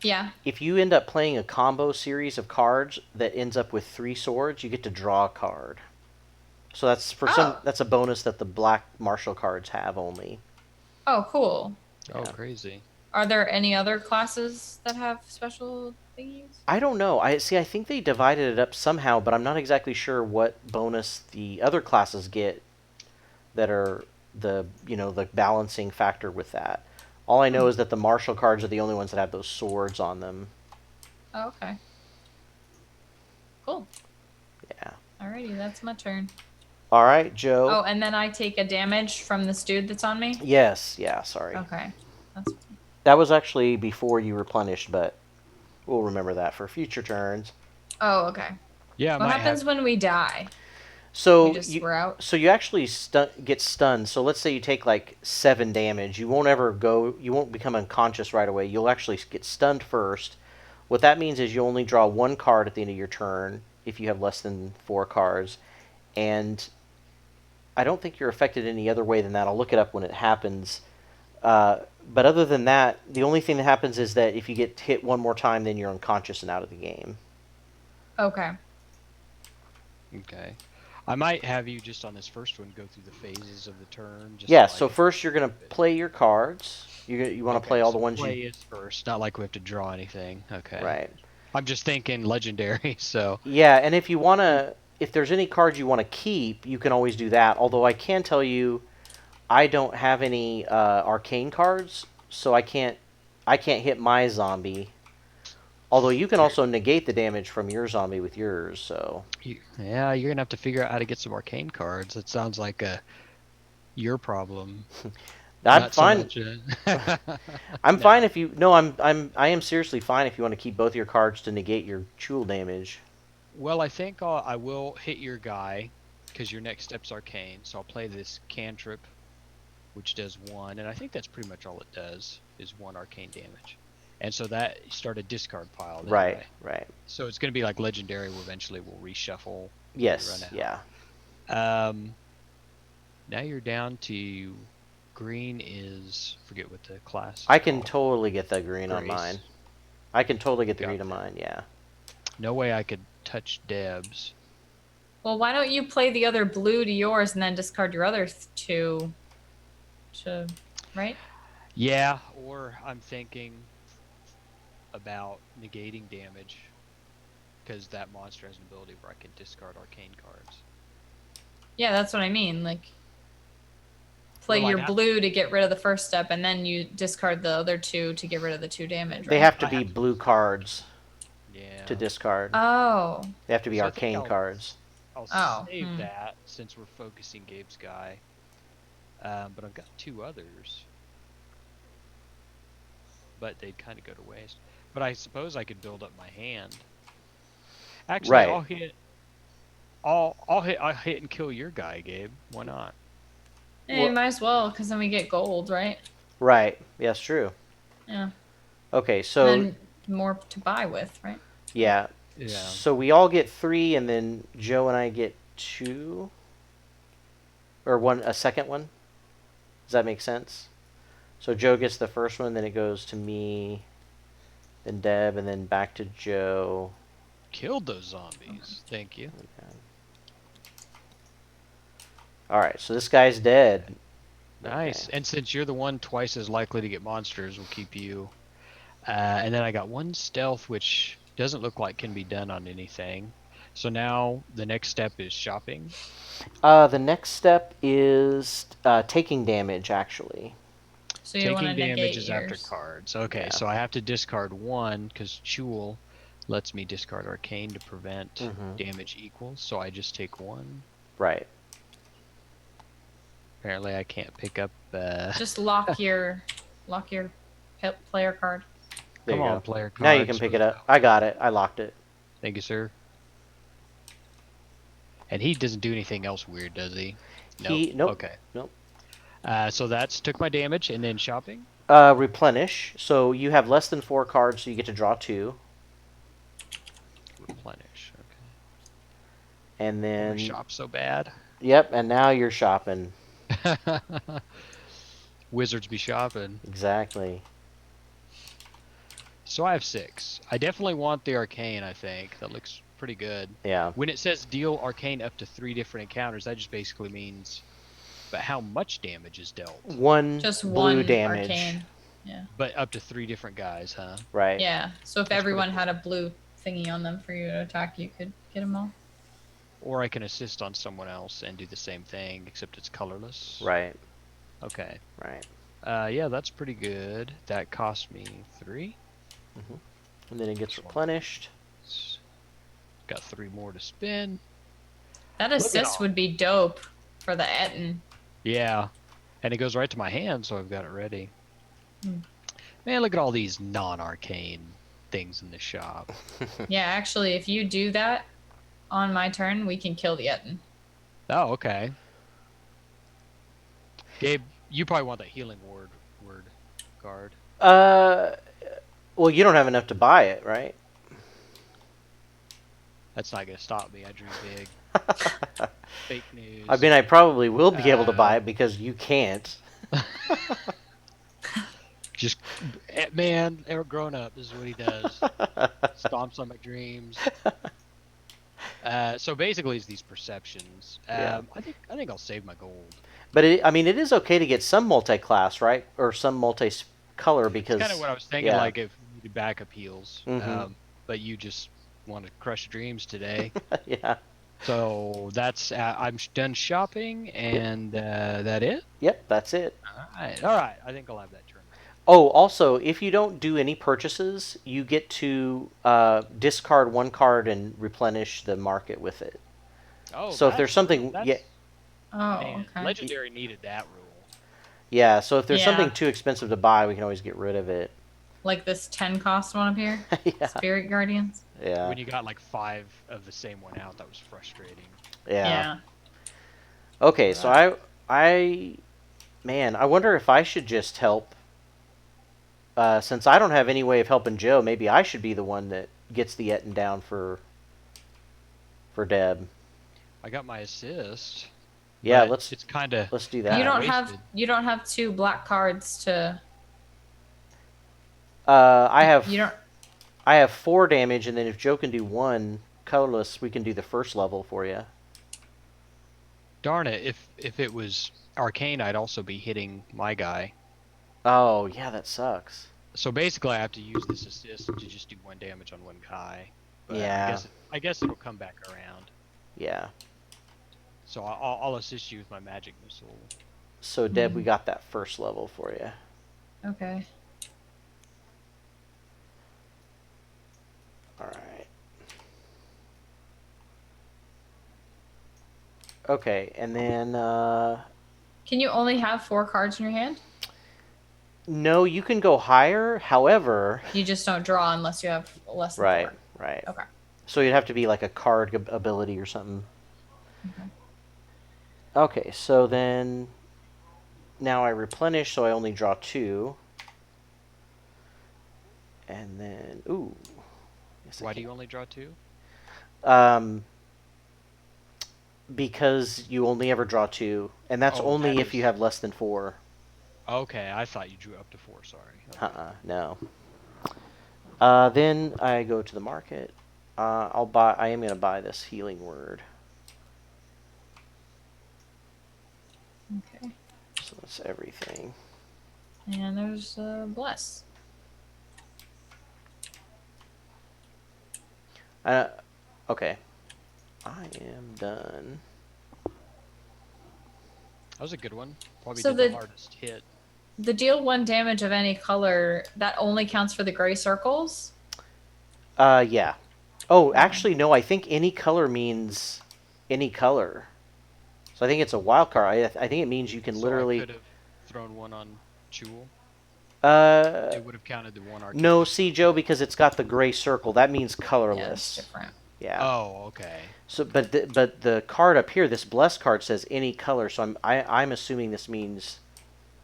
Yeah. If you end up playing a combo series of cards that ends up with 3 swords, you get to draw a card. So that's that's a bonus that the black martial cards have only. Oh, cool. Oh, Yeah. crazy. Are there any other classes that have special thingies? I don't know. I think they divided it up somehow, but I'm not exactly sure what bonus the other classes get that are the balancing factor with that. All I know is that the martial cards are the only ones that have those swords on them. Oh, okay. Cool. Yeah. Alrighty, that's my turn. All right, Joe. Oh, and then I take a damage from this dude that's on me? Yes. Yeah. Sorry. Okay. That's That was actually before you replenished, but we'll remember that for future turns. Oh, okay. Yeah, I What might happens have. when we die? So We're out? So you actually get stunned. So let's say you take like 7 damage. You won't become unconscious right away. You'll actually get stunned first. What that means is you only draw 1 card at the end of your turn if you have less than 4 cards. And I don't think you're affected any other way than that. I'll look it up when it happens. But other than that, the only thing that happens is that if you get hit one more time, then you're unconscious and out of the game. Okay. Okay. I might have you just on this first one go through the phases of the turn. Just Yeah, like- so first you're going to play your cards. You want to Okay, play all so the ones play you... is first, not like we have to draw anything. Okay. Right. I'm just thinking legendary, so. Yeah, and if you want to... If there's any cards you want to keep, you can always do that. Although I can tell you, I don't have any arcane cards, so I can't hit my zombie. Although you can also negate the damage from your zombie with yours, so... Yeah, you're gonna have to figure out how to get some arcane cards. It sounds like your problem. I'm Not so fine. much, I'm fine if you... No, I am seriously fine if you want to keep both your cards to negate your Chul damage. Well, I think I will hit your guy because your next step's arcane. So I'll play this cantrip, which does 1, and I think that's pretty much all it does is 1 arcane damage. And so that you start a discard pile. Then, Right. Right. So it's going to be like legendary. Where eventually we'll reshuffle. Yes. Run out. Yeah. Now you're down to green is forget what the class. Is I can called. totally get the green on Grace. mine. I can totally get the Got green on that. mine. Yeah. No way I could touch Deb's. Well, why don't you play the other blue to yours and then discard your other two? Right? Yeah, or I'm thinking about negating damage because that monster has an ability where I can discard arcane cards. Yeah, that's what I mean. Like, play Well, your I'd have- blue to get rid of the first step, and then you discard the other two to get rid of the 2 damage. Right? They have to I be have to- blue cards Yeah. to discard. Oh. They have to be So I think arcane I'll- cards. I'll Oh, save that since we're focusing Gabe's guy. But I've got 2 others. But they'd kind of go to waste. But I suppose I could build up my hand. Actually, Right. I'll hit and kill your guy, Gabe. Why not? Hey, Well- might as well, because then we get gold, right? Right. Yes, true. Yeah. Okay, so And more to buy with, right? yeah. Yeah. So we all get 3, and then Joe and I get 2, or a second one. Does that make sense? So Joe gets the first one, then it goes to me, then Deb, and then back to Joe. Killed those zombies. Thank you. Okay. All right, so this guy's dead. Nice. Okay. And since you're the one twice as likely to get monsters, we'll keep you. And then I got 1 stealth, which doesn't look like can be done on anything. So now the next step is shopping. The next step is taking damage, actually. So you want to Taking negate damage is after yours. cards. Okay, Yeah. so I have to discard 1 because Chul lets me discard arcane to prevent Mhm. damage equals. So I just take 1. Right. Apparently, I can't pick up. Just lock your player card. There Come you on, go. player Now you cards. can pick it up. I got it. I locked it. Thank you, sir. And he doesn't do anything else weird, does he? Nope. Okay. Nope. So that's took my damage, and then shopping. Replenish. So you have less than 4 cards, so you get to draw 2. Replenish. Okay. And then Shop so bad. Yep, and now you're shopping. Wizards be shopping. Exactly. So I have 6. I definitely want the arcane. I think that looks pretty good. Yeah. When it says deal arcane up to 3 different encounters, that just basically means, but how much damage is dealt? Just blue one damage. arcane. Yeah. But up to 3 different guys, huh? Right. Yeah. So if That's everyone pretty had a blue thingy on them for you to attack, you could get them all. Or I can assist on someone else and do the same thing, except it's colorless. Right. Okay. Right. Yeah, that's pretty good. That cost me 3. And then it gets This one. replenished. Got 3 more to spin. That at assist all. would be dope for the Etten. Yeah. And it goes right to my hand, so I've got it ready. Hmm. Man, look at all these non-arcane things in the shop. Yeah, actually, if you do that on my turn, we can kill the Etten. Oh, okay. Gabe, you probably want that healing word card. Well, you don't have enough to buy it, right? That's not gonna stop me. I dream big. Fake news. I mean, I probably will be able to buy it because you can't. Just, man, grown up. This is what he does. Stomps on my dreams. So basically, it's these perceptions. Yeah. I think I'll save my gold. But it is okay to get some multi-class, right? Or some multi-color because. Kind of what I was thinking. yeah. Like if you needed backup heals, Mhm. but you just want to crush dreams today. Yeah. So that's I'm done shopping, and that it. Yep, that's it. All right. I think I'll have that turn. Oh, also, if you don't do any purchases, you get to discard 1 card and replenish the market with it. Oh, So if there's something, that's, yeah, Oh, man, okay. Legendary needed that rule. yeah. So if there's Yeah. something too expensive to buy, we can always get rid of it. Like this 10 cost one up here? Yeah, Spirit Guardians? yeah, When you got like 5 of the same one out, that was frustrating. yeah. Okay, so man, I wonder if I should just help since I don't have any way of helping Joe, maybe I should be the one that gets the Etten down for Deb. I got my assist. Yeah, but let's it's kind of let's do You that. don't have wasted. you don't have 2 black cards to. I You don't. have 4 damage, and then if Joe can do 1 colorless, we can do the first level for you. Darn it! If it was arcane, I'd also be hitting my guy. Oh yeah, that sucks. So basically, I have to use this assist to just do 1 damage on 1 guy. But Yeah. I guess it'll come back around. Yeah. So I'll assist you with my magic missile. So Deb, we got that first level for you. Okay. All right. Okay, and then Can you only have 4 cards in your hand? no, you can go higher. However, You just don't draw unless you have less than right, 4. right. Okay. So you'd have to be like a card ability or something. Okay. Okay, so then now I replenish, so I only draw 2. And then, ooh. Yes, Why do you only draw 2? Because you only ever draw 2, and that's Oh, only that if you is- have less than 4. Okay, I thought you drew up to 4. Sorry. Okay. No. Then I go to the market. I am gonna buy this healing word. Okay. So that's everything. And there's bless. Okay. I am done. That was a good one. Probably So did the the- hardest hit. The deal 1 damage of any color, that only counts for the gray circles? Yeah. Oh, actually, no. I think any color means any color. So I think it's a wild card. I think it means you can So literally. I could have thrown 1 on Chul. Uh, It would have counted the 1 arcane. no, see, Joe, because it's got the gray circle. That means Yeah, it's colorless. different. Yeah. Oh, okay. So, but the card up here, this blessed card says any color. So I'm assuming this means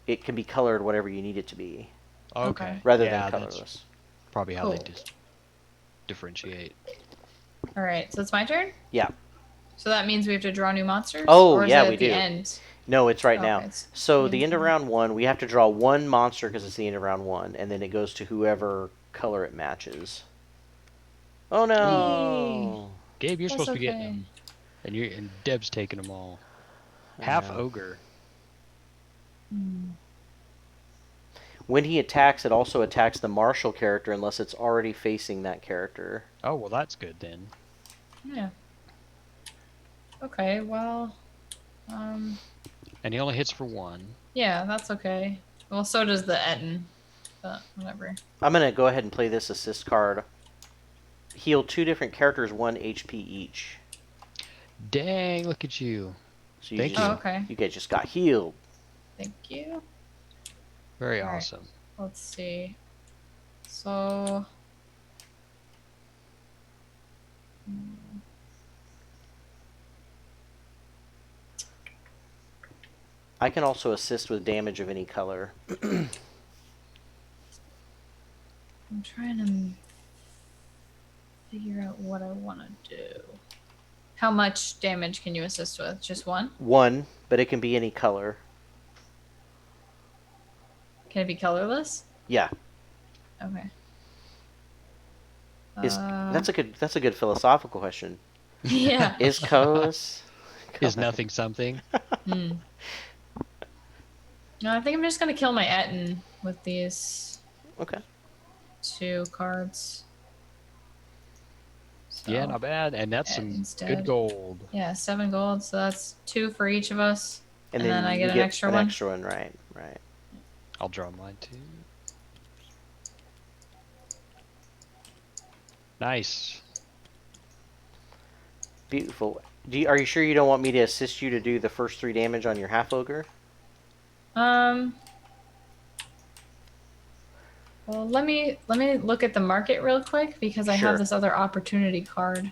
it can be colored whatever you need it to be, Okay. rather Yeah, than that's colorless. probably how they Cool. just differentiate. All right, so it's my turn? Yeah. So that means we have to draw new monsters? Oh, or is yeah, it we at the do. end? No, it's right now. Okay, it's So the the end of round 1, we have to draw 1 monster because it's the end of round 1, and then it goes to whoever color it matches. Oh no! Gabe, you're That's supposed to be getting okay. them, and Deb's taking them all. Half know. ogre. When he attacks, it also attacks the martial character unless it's already facing that character. Oh well, that's good then. Yeah. Okay, well, And he only hits for 1. yeah, that's okay. Well, so does the Etten, but whatever. I'm gonna go ahead and play this assist card. Heal 2 different characters 1 HP each. Dang! Look at you. So you Thank just, Oh, okay. You guys just got healed. Thank you. Very All right. awesome. Let's see. So. I can also assist with damage of any color. I'm trying to figure out what I want to do. How much damage can you assist with? Just 1? 1, but it can be any color. Can it be colorless? Yeah. Okay. That's a good philosophical question. Yeah. Is colorless? Is nothing something? Hmm. No, I think I'm just gonna kill my Etten with these Okay. 2 cards. So, Yeah, not bad. And that's some Etten's good dead. gold. Yeah, 7 gold, so that's 2 for each of us. And then then I you get an extra one? extra one, right? Right. I'll draw mine too. Nice. Beautiful. Are you sure you don't want me to assist you to do the first 3 damage on your half ogre? Well, let me look at the market real quick because I Sure. have this other opportunity card.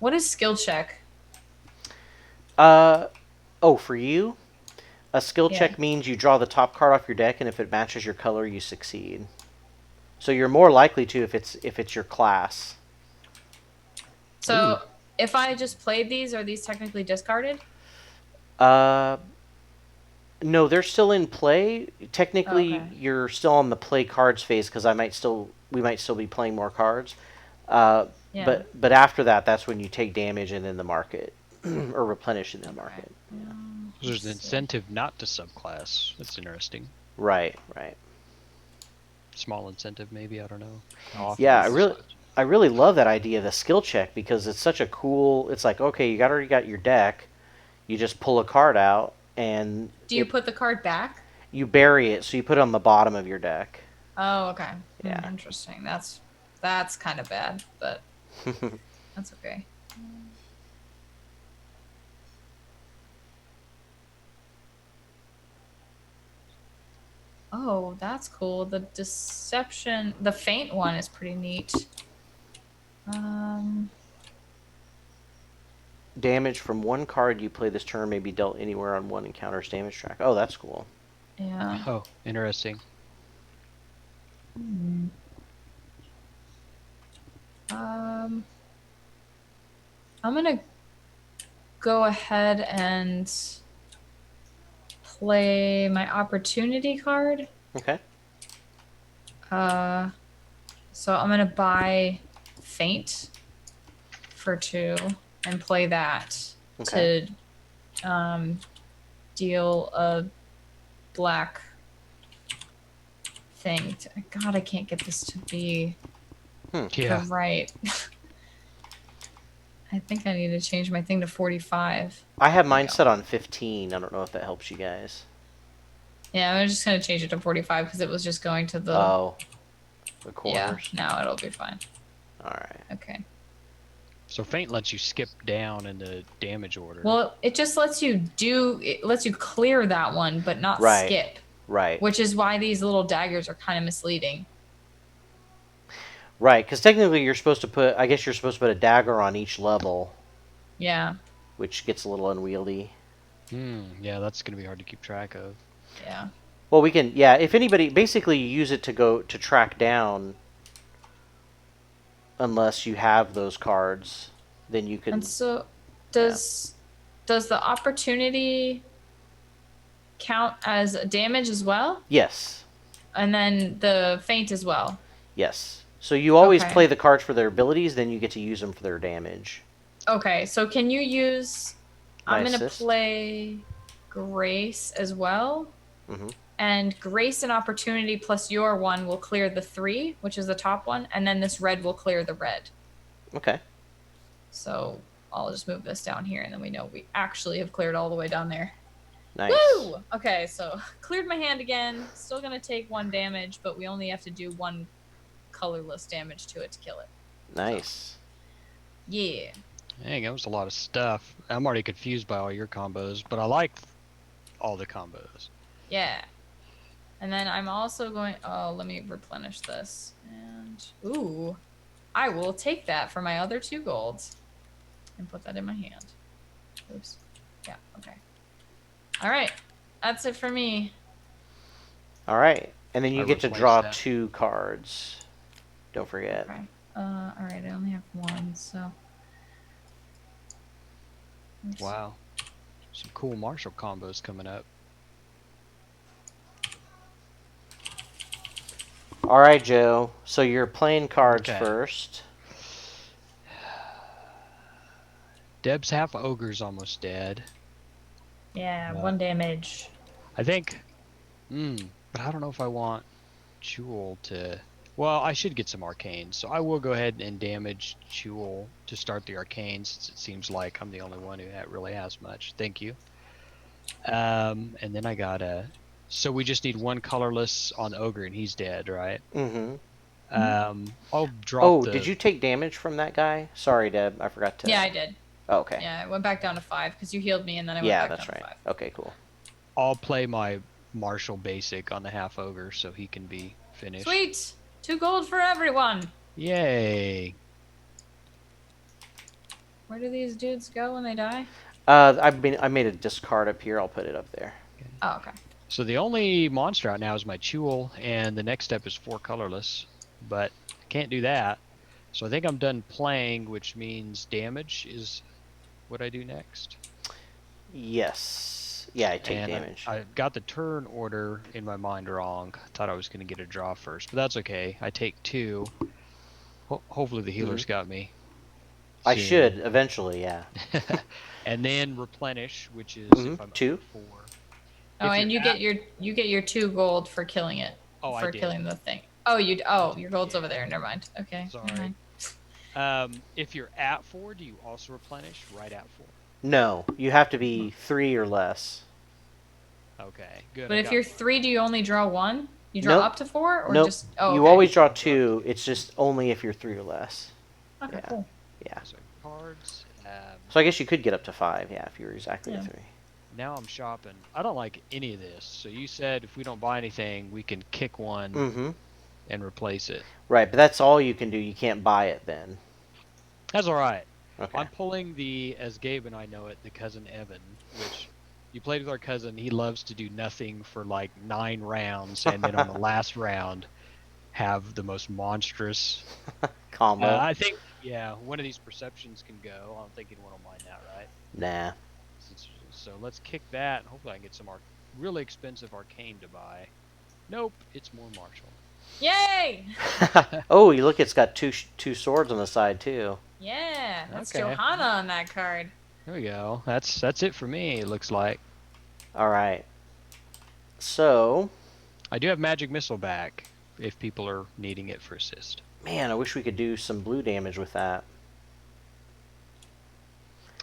What is skill check? Oh, for you, a skill Yeah. check means you draw the top card off your deck, and if it matches your color, you succeed. So you're more likely to if it's your class. So if I just played these, are these technically discarded? Uh, no, they're still in play. Technically, Okay. you're still on the play cards phase because we might still be playing more cards. Yeah. But after that, that's when you take damage and then the market or replenish in the market. There's an incentive not to subclass. That's interesting. Right, right. Small incentive, maybe. I don't know. How often Yeah, this is. I really love that idea, the skill check, because it's such a cool. It's like, okay, already got your deck. You just pull a card out and Do you put the card back? you bury it, so you put it on the bottom of your deck. Oh, okay. Yeah. Interesting. That's kind of bad, but that's okay. Oh, that's cool. The deception, the faint one is pretty neat. Damage from one card you play this turn may be dealt anywhere on one encounter's damage track. Oh, that's cool. Yeah. Oh, interesting. I'm gonna go ahead and play my opportunity card. Okay. So I'm gonna buy Faint for 2 and play that Okay. to deal a black thing. God, I can't get this to be Yeah. the right. I think I need to change my thing to 45. I have mine set on 15. I don't know if that helps you guys. Yeah, I'm just gonna change it to 45 because it was just going to the. Oh, the Yeah, corners. now it'll be fine. All right. Okay. So Feint lets you skip down in the damage order. Well, it just lets you clear that one, but not Right. skip. Right. Which is why these little daggers are kind of misleading. Right, because technically you're supposed to put. I guess you're supposed to put a dagger on each level, Yeah. which gets a little unwieldy. Yeah, that's gonna be hard to keep track of. Yeah. Well, we can. Yeah, if anybody, basically, you use it to track down. Unless you have those cards, then you can. And so, does the opportunity count as damage as well? Yes. And then the feint as well. Yes. So you always Okay. play the cards for their abilities, then you get to use them for their damage. Okay, so can you use? My I'm gonna assist? play Grace as well. Mm-hmm. And Grace and Opportunity plus your one will clear the 3, which is the top one, and then this red will clear the red. Okay. So I'll just move this down here, and then we know we actually have cleared all the way down there. Nice. Woo! Okay, so cleared my hand again. Still gonna take 1 damage, but we only have to do 1 colorless damage to it to kill it. Nice. Yeah. Dang, that was a lot of stuff. I'm already confused by all your combos, but I like all the combos. Yeah. And then I'm also going. Oh, let me replenish this. And ooh, I will take that for my other 2 golds and put that in my hand. Oops. Yeah. Okay. All right. That's it for me. All right, and then you I get to replaced draw that. 2 cards. Don't forget. Okay. All right. I only have 1, so. Oops. Wow. Some cool martial combos coming up. All right, Joe. So you're playing cards Okay. first. Deb's half ogre's almost dead. Yeah. Yeah. 1 damage. I think. But I don't know if I want Jewel to. Well, I should get some arcanes, so I will go ahead and damage Jewel to start the arcane, since it seems like I'm the only one who really has much. Thank you. And then I gotta. So we just need 1 colorless on the ogre, and he's dead, right? Mm-hmm. I'll drop. Oh, the... did you take damage from that guy? Sorry, Deb. I forgot to. Yeah, I did. Oh, okay. Yeah, I went back down to 5 because you healed me, and then I went Yeah, back that's down right. to 5. Okay, cool. I'll play my martial basic on the half ogre, so he can be finished. Sweet! 2 gold for everyone! Yay! Where do these dudes go when they die? I made a discard up here. I'll put it up there. Oh, okay. So the only monster out now is my Chewel, and the next step is 4 colorless. But I can't do that. So I think I'm done playing, which means damage is what I do next. Yes. Yeah, I take And damage. I got the turn order in my mind wrong. I thought I was going to get a draw first, but that's okay. I take 2. Hopefully the healer's got me. I soon. should eventually, yeah. And then replenish, which is if I'm 2. under 4. Oh, If and you're you get your 2 gold for killing it. Oh, for I did. killing the thing. Oh, your gold's over there. Never mind. Okay. Sorry. Never mind. If you're at 4, do you also replenish right at 4? No, you have to be 3 or less. Okay, good. But I if got you're 3, do you only draw 1? You draw Nope. up to 4, or Nope. just? Oh, You okay. always draw 2. It's just only if you're 3 or less. Okay, yeah. cool. Yeah. So cards. So I guess you could get up to 5, yeah, if you were exactly Yeah. 3. Now I'm shopping. I don't like any of this. So you said if we don't buy anything, we can kick one Mm-hmm. and replace it. Right, but that's all you can do. You can't buy it then. That's all right. Okay. I'm pulling the, as Gabe and I know it, the cousin Evan, which you played with our cousin. He loves to do nothing for like 9 rounds, and then on the last round, have the most monstrous Combo. I think, yeah, one of these perceptions can go. I don't think anyone will mind that, right? Nah. So let's kick that, and hopefully I can get some really expensive arcane to buy. Nope, it's more Marshall. Yay! Oh, you look, it's got two swords on the side too. Yeah, that's Okay. Johanna on that card. There we go. That's it for me, it looks like. All right. So, I do have Magic Missile back, if people are needing it for assist. man, I wish we could do some blue damage with that.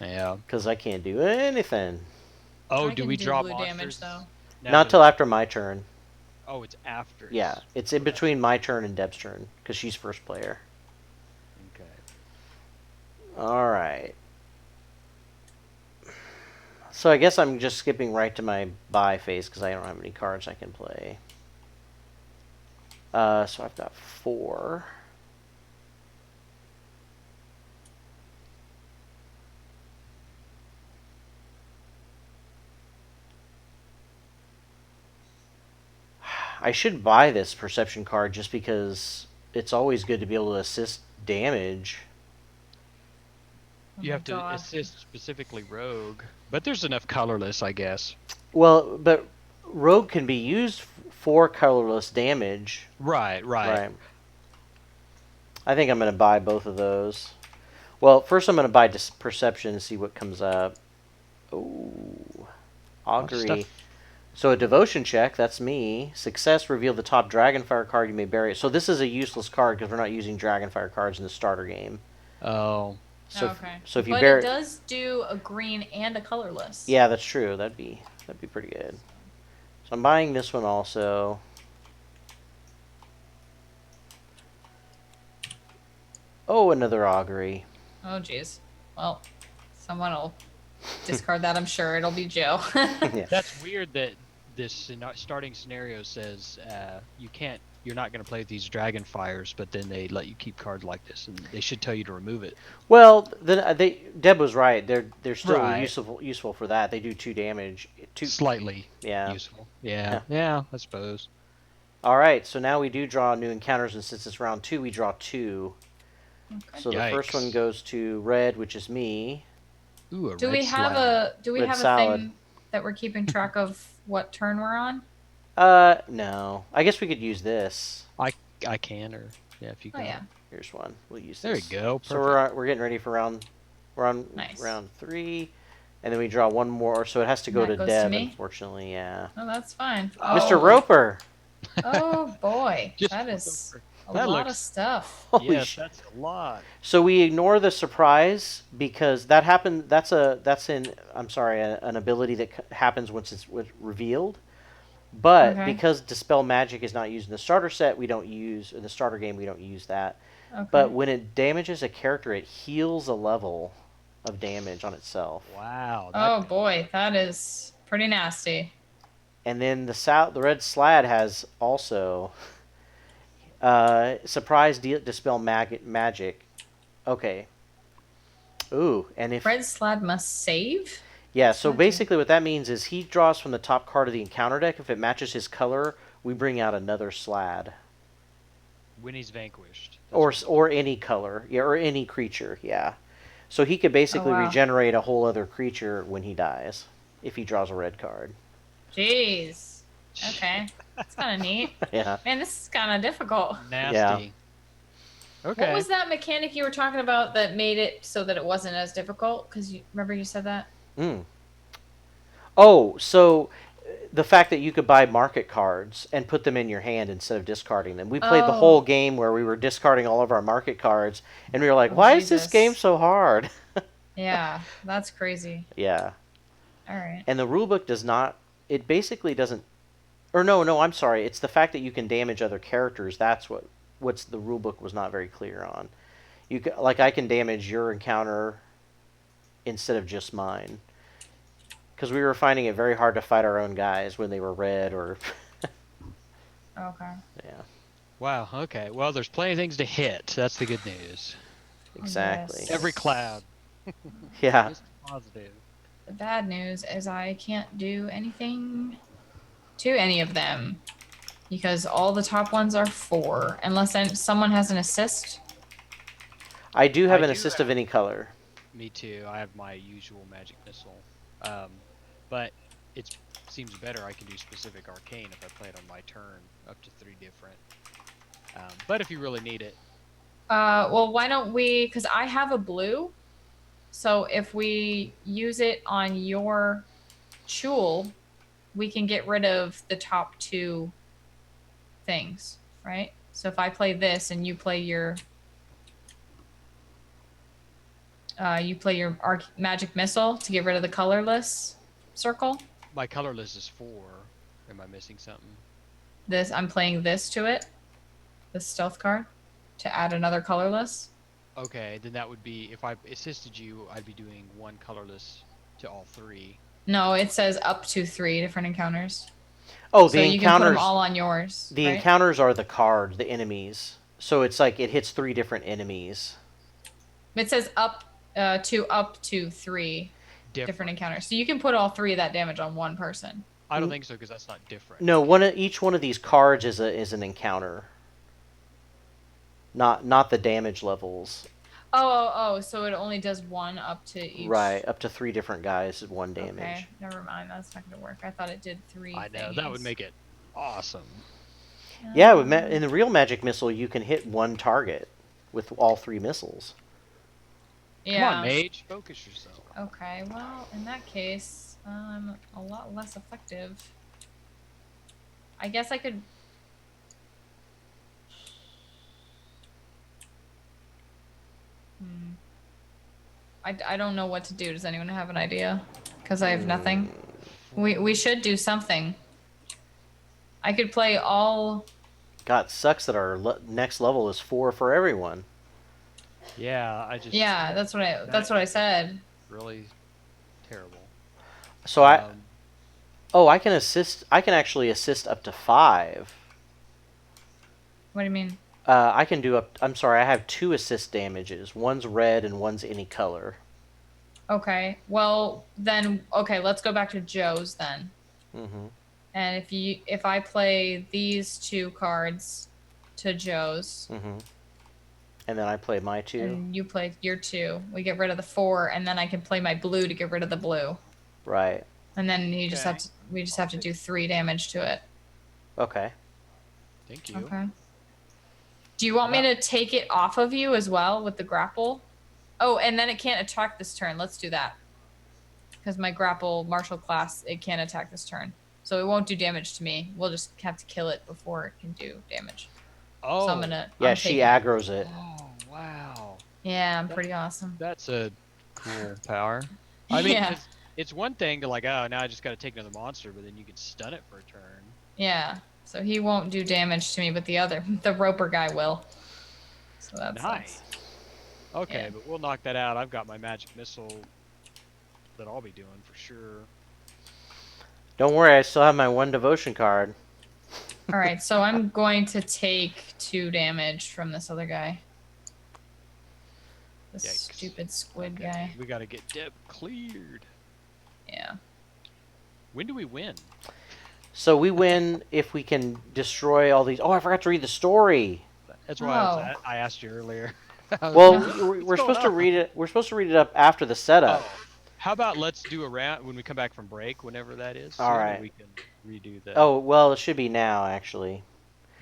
Yeah. Because I can't do anything. Oh, I do can we do draw blue monsters? damage, though. Now Not that- till after my turn. Oh, it's after. Yeah, it's in between my turn and Deb's turn, because she's first player. Okay. All right. So I guess I'm just skipping right to my buy phase, because I don't have any cards I can play. So I've got 4. I should buy this perception card just because it's always good to be able to assist damage. Oh You my have to God. assist specifically Rogue, but there's enough colorless, I guess. Well, but Rogue can be used for colorless damage. Right. Right. I think I'm going to buy both of those. Well, first I'm going to buy Perception and see what comes up. Oh, Augury. stuff. So a Devotion check, that's me. Success, reveal the top Dragonfire card, you may bury it. So this is a useless card because we're not using Dragonfire cards in the starter game. Oh. So okay. so if you but bury it does do a green and a colorless. Yeah, that's true. That'd be pretty good. So I'm buying this one also. Oh, another Augury. Oh, jeez. Well, someone will discard that, I'm sure. It'll be Joe. Yeah. That's weird that this starting scenario says you're not going to play with these Dragonfires, but then they let you keep cards like this, and they should tell you to remove it. Well, then Deb was right. They're still Right. useful for that. They do 2 damage. Slightly Yeah. useful. Yeah, I suppose. All right. So now we do draw new encounters, and since it's round 2, we draw 2. Okay. So the first Yikes. one goes to red, which is me. Ooh, a Do red we have slab. Red salad. thing that we're keeping track of what turn we're on? No. I guess we could use this. I can, or if you Oh can. yeah. Here's one. We'll use There we this. go. So Perfect. we're getting ready for we're on Nice. round 3, and then we draw one more. So it has to go That to goes to Deb, me? unfortunately. Yeah. Oh, that's fine. Mr. Oh. Roper. Oh boy, Just that is a That lot of looks- stuff. Holy Yes, shit. that's a lot. So we ignore the surprise because that happened. That's an ability that happens once it's revealed. But Okay. because Dispel Magic is not used in the starter set, in the starter game we don't use that. Okay. But when it damages a character, it heals a level of damage on itself. Wow. Oh boy, that is pretty nasty. And then the red slad has also surprise dispel magic. Okay. Ooh, and if Red Slad must save? yeah, so Gotcha. basically what that means is he draws from the top card of the encounter deck. If it matches his color, we bring out another Slad. When he's vanquished. Or any color, yeah, or any creature, yeah. So he could basically wow. regenerate a whole other creature when he dies, if he draws a red card. Jeez. Okay. That's kind of neat. Yeah. Man, this is kind of difficult. Nasty. Okay. What was that mechanic you were talking about that made it so that it wasn't as difficult? Because you remember you said that? Oh, so the fact that you could buy market cards and put them in your hand instead of discarding them. We played the whole game where we were discarding all of our market cards, and we were like, why is this game so hard? Yeah, that's crazy. Yeah. All right. And the rulebook does not, it basically doesn't, or no, I'm sorry. It's the fact that you can damage other characters. That's what's the rulebook was not very clear on. You can, like, I can damage your encounter instead of just mine. Because we were finding it very hard to fight our own guys when they were red or... Okay. Yeah. Wow, okay. Well, there's plenty of things to hit. That's the good news. Exactly. Yes. Every cloud. Yeah. Just positive. The bad news is I can't do anything to any of them. Because all the top ones are 4. Unless someone has an assist. I do have I an do assist have- of any color. Me too. I have my usual magic missile. But it seems better I can do specific arcane if I play it on my turn, up to 3 different. But if you really need it. Well, why don't we... Because I have a blue. So if we use it on your Chul, we can get rid of the top 2 things, right? So if I play this and you play your... magic missile to get rid of the colorless circle. My colorless is 4. Am I missing something? I'm playing this to it, this stealth card, to add another colorless. Okay, then that would be, if I assisted you, I'd be doing 1 colorless to all 3. No, it says up to 3 different encounters. Oh, So the you can put them encounters. all on yours. The right? encounters are the card, the enemies. So it's like it hits 3 different enemies. It says up to 3 different encounters. So you can put all 3 of that damage on one person. I don't think so, because that's not different. No, each one of these cards is an encounter. Not the damage levels. Oh, so it only does 1 up to each. Right, up to 3 different guys, 1 damage. Okay, never mind. That's not going to work. I thought it did 3 I know, things. that would make it awesome. Yeah, in the real magic missile, you can hit 1 target with all 3 missiles. Yeah. Come on, mage, focus yourself. Okay, well, in that case, I'm a lot less effective. I guess I could... I don't know what to do. Does anyone have an idea? Because I have nothing. We should do something. I could play all... God, it sucks that our next level is 4 for everyone. Yeah, I just... Yeah, that's what I said. Really terrible. So I can assist. I can actually assist up to 5. What do you mean? I can do up. I'm sorry. I have 2 assist damages. One's red and one's any color. Okay. Well, then let's go back to Joe's then. Mm-hmm. And if I play these 2 cards to Joe's, Mm-hmm. And then I play my 2. and you play your 2, we get rid of the 4, and then I can play my blue to get rid of the blue. Right. And then we just have to do 3 damage to it. Okay. Thank you. Okay. Do you want me to take it off of you as well with the grapple? Oh, and then it can't attack this turn. Let's do that. Because my grapple martial class, it can't attack this turn. So it won't do damage to me. We'll just have to kill it before it can do damage. Oh. So I'm She taking aggroes it. Oh, wow. Yeah, I'm pretty awesome. That's a cool power. I mean, Yeah. it's one thing to like, oh, now I just got to take another monster, but then you can stun it for a turn. Yeah. So he won't do damage to me, but the roper guy will. So that's Nice. Okay, Yeah. but we'll knock that out. I've got my magic missile that I'll be doing for sure. Don't worry, I still have my 1 devotion card. All right, so I'm going to take 2 damage from this other guy. This Yikes. stupid squid Okay, guy. we gotta get Deb cleared. Yeah. When do we win? So we win if we can destroy all these. Oh, I forgot to read the story. That's why Oh. I asked you earlier. I was Well, like, we're "What's going supposed to on?" read it. We're supposed to read it up after the setup. Oh, how about let's do a round when we come back from break, whenever that is. All Soon, right. and we can redo the. Oh, well, it should be now actually.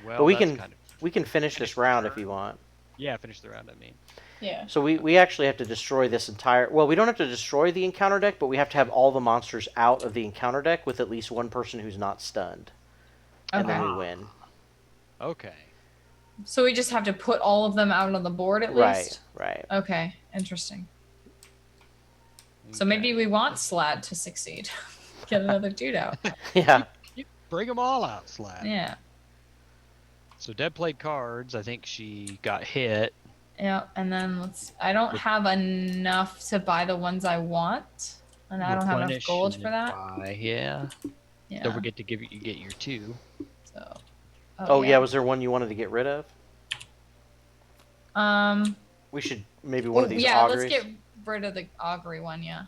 But Well, we that's can kind of we can finish finish this the round if turn. you want. Yeah, finish the round. I mean, Yeah. So we actually have to destroy this entire. Well, we don't have to destroy the encounter deck, but we have to have all the monsters out of the encounter deck with at least one person who's not stunned, and then Okay. we win. okay. So we just have to put all of them out on the board at Right, least? right. Okay, interesting. So maybe we want Slad to succeed. Get another dude out. Yeah. Bring them all out, Slab. Yeah. So Deb played cards. I think she got hit. Yeah, and then I don't have enough to buy the ones I want. And I don't have enough Replenish gold and for that. buy, yeah. Yeah. Don't forget to you get your 2. So. Oh yeah, was there one you wanted to get rid of? Um. We should maybe one of these yeah, auguries. let's get rid of the augury one. Yeah.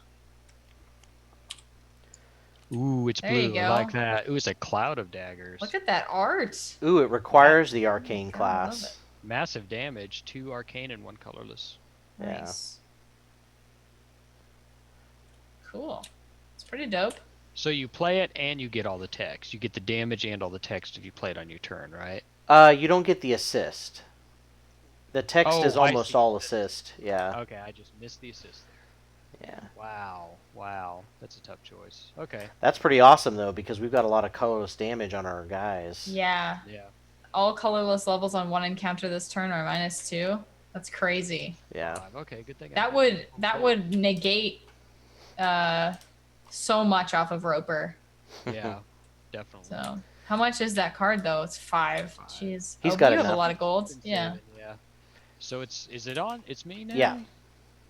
Ooh, it's There you blue. I like go. that. Ooh, it's a cloud of daggers. Look at that art. Ooh, it requires the arcane God, I love class. it. Massive damage. 2 arcane and 1 colorless. Yeah. Nice. Cool. It's pretty dope. So you play it and you get all the text. You get the damage and all the text if you play it on your turn, right? You don't get the assist. The text Oh, is I almost see. all assist. Yeah. Okay, I just missed the assist there. Yeah. Wow. That's a tough choice. Okay. That's pretty awesome though, because we've got a lot of colorless damage on our guys. Yeah. Yeah. All colorless levels on one encounter this turn are -2. That's crazy. Yeah. 5. Okay, good thing. That would negate so much off of Roper. Yeah, definitely. So how much is that card though? It's 5. 5. Jeez. He's oh, got you have a enough. lot of gold. Been Yeah. saving, yeah. So is it on? It's me now? Yeah.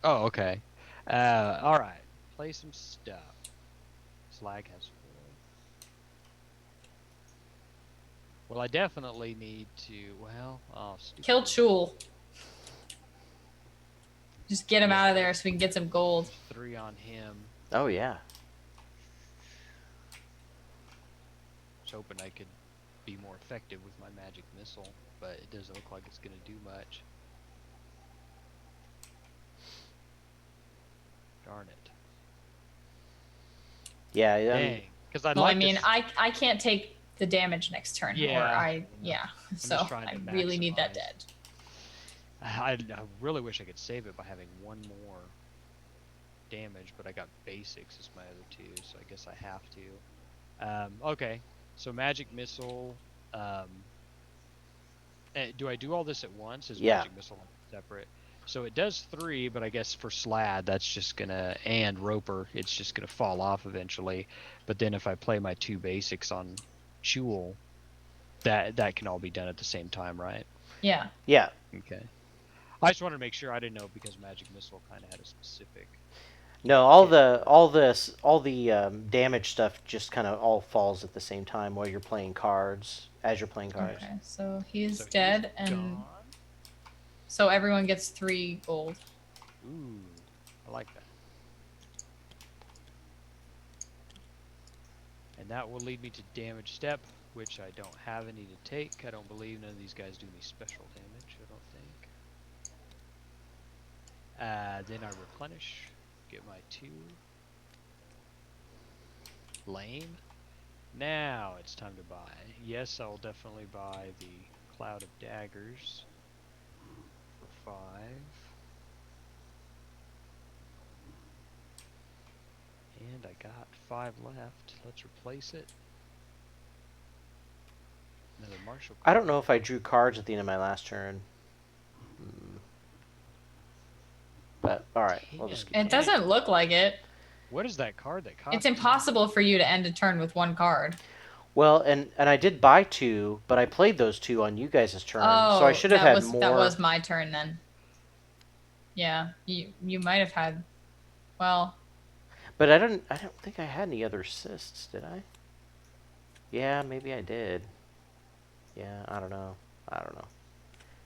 Oh, okay. All right. Play some stuff. Slag has 4. Well, I definitely need to. Well, oh, stupid. Kill Chul. Just get him out of there so we can get some gold. 3 on him. Oh yeah. I was hoping I could be more effective with my magic missile, but it doesn't look like it's going to do much. Darn it. Yeah. Dang. Because I'd Well, like I mean, to. I can't take the damage next turn. Yeah. Yeah. just So trying to I really need that maximize. dead. I really wish I could save it by having 1 more damage, but I got basics as my other 2, so I guess I have to. Okay, so magic missile. Do I do all this at once? Is Yeah. magic missile separate? So it does 3, but I guess for Slad, that's just gonna, and Roper, it's just gonna fall off eventually. But then if I play my 2 basics on Chul, that can all be done at the same time, right? Yeah. Yeah. Okay. I just wanted to make sure I didn't know because magic missile kind of had a specific. No, all the damage stuff just kind of all falls at the same time while you're playing cards. As you're playing cards. Okay. So he's So he's dead, and gone. so everyone gets 3 gold. Ooh, I like that. And that will lead me to damage step, which I don't have any to take. I don't believe none of these guys do me special damage, I don't think. Then I replenish, get my 2. Lame. Now it's time to buy. Yes, I'll definitely buy the Cloud of Daggers for 5. And I got 5 left. Let's replace it. Another martial I don't card. know if I drew cards at the end of my last turn. But all right, we'll just. It doesn't look like it. What is that card that costs? It's impossible for you to end a turn with 1 card. Well, and I did buy 2, but I played those 2 on you guys' turn, Oh, so I should have had more. That was my turn then. Yeah, you might have had. Well, But I don't think I had any other assists, did I? Yeah, maybe I did. Yeah, I don't know.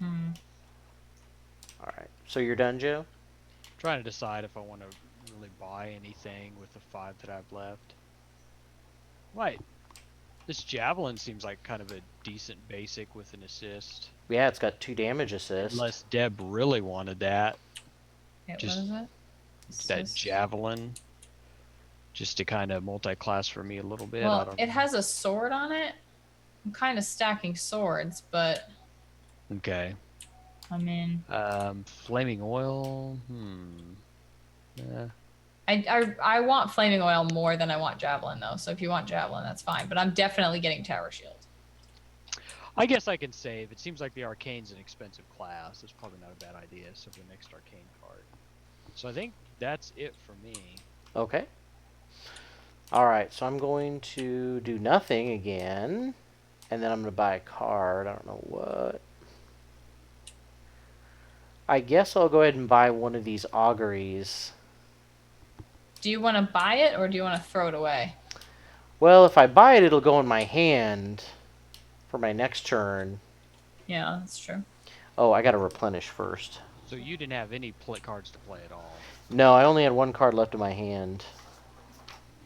hmm. All right. So you're done, Joe? trying to decide if I want to really buy anything with the 5 that I've left. Right. This javelin seems like kind of a decent basic with an assist. Yeah, it's got 2 damage assist. Unless Deb really wanted that. Wait, Just what is it? that Assist. javelin. Just to kind of multi-class for me a little bit. I Well, don't it know. has a sword on it. I'm kind of stacking swords, but Okay. I mean, Flaming oil. I want flaming oil more than I want javelin though. So if you want javelin, that's fine. But I'm definitely getting tower shield. I guess I can save. It seems like the arcane's an expensive class. It's probably not a bad idea. So the next arcane card. So I think that's it for me. Okay. Alright, so I'm going to do nothing again. And then I'm going to buy a card. I don't know what. I guess I'll go ahead and buy one of these auguries. Do you want to buy it or do you want to throw it away? Well, if I buy it, it'll go in my hand for my next turn. Yeah, that's true. Oh, I got to replenish first. So you didn't have any cards to play at all. No, I only had 1 card left in my hand.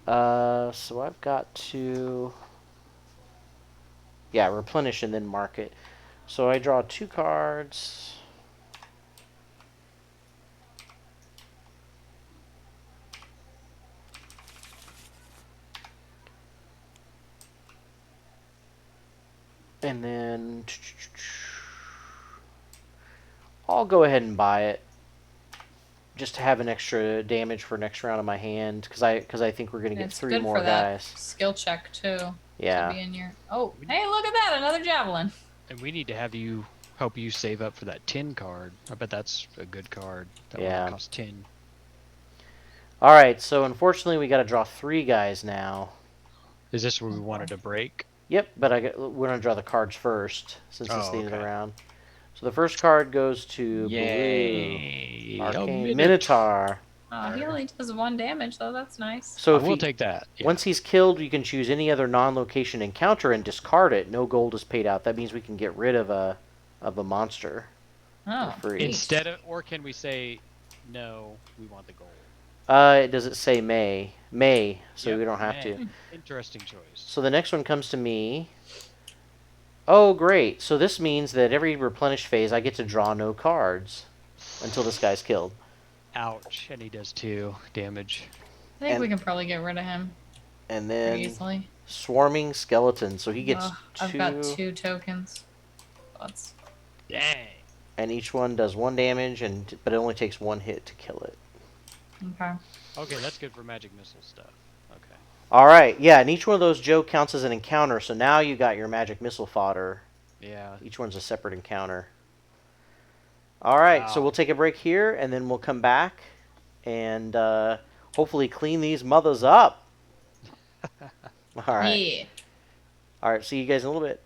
So I've got to... Yeah, replenish and then mark it. So I draw 2 cards. And then... I'll go ahead and buy it. Just to have an extra damage for next round in my hand. Because I think we're going to get It's 3 good more for that guys. skill check too. Yeah. To be in your... Oh, hey, look at that! Another javelin. And we need to have you help you save up for that 10 card. I bet that's a good card. That Yeah. one costs 10. Alright, so unfortunately we got to draw 3 guys now. Is this what we wanted to break? Yep, but we're going to draw the cards first, since it's Oh, the end of the okay. round. So the first card goes to Yay! Blue. A Arcane Minotaur. Oh, he only does 1 damage though. That's nice. So if we'll he, take that. Yeah. once he's killed, you can choose any other non-location encounter and discard it. No gold is paid out. That means we can get rid of a monster Oh, for free. neat. Instead of, or can we say, no, we want the gold? Does it say May? May, so Yep, we don't have May. to. Interesting choice. So the next one comes to me. Oh, great. So this means that every replenish phase, I get to draw no cards until this guy's killed. Ouch. And he does 2 damage. I think And- we can probably get rid of him And pretty then easily. Swarming Skeleton. So he gets Ugh, I've 2, got 2 tokens. That's Dang. and each one does 1 damage, but it only takes 1 hit to kill it. okay. Okay, that's good for magic missile stuff. Okay. Alright, yeah, and each one of those, Joe, counts as an encounter, so now you got your magic missile fodder. Yeah. Each one's a separate encounter. Alright, so Wow. we'll take a break here, and then we'll come back and hopefully clean these mothers up. Alright. Yeah. Alright, see you guys in a little bit.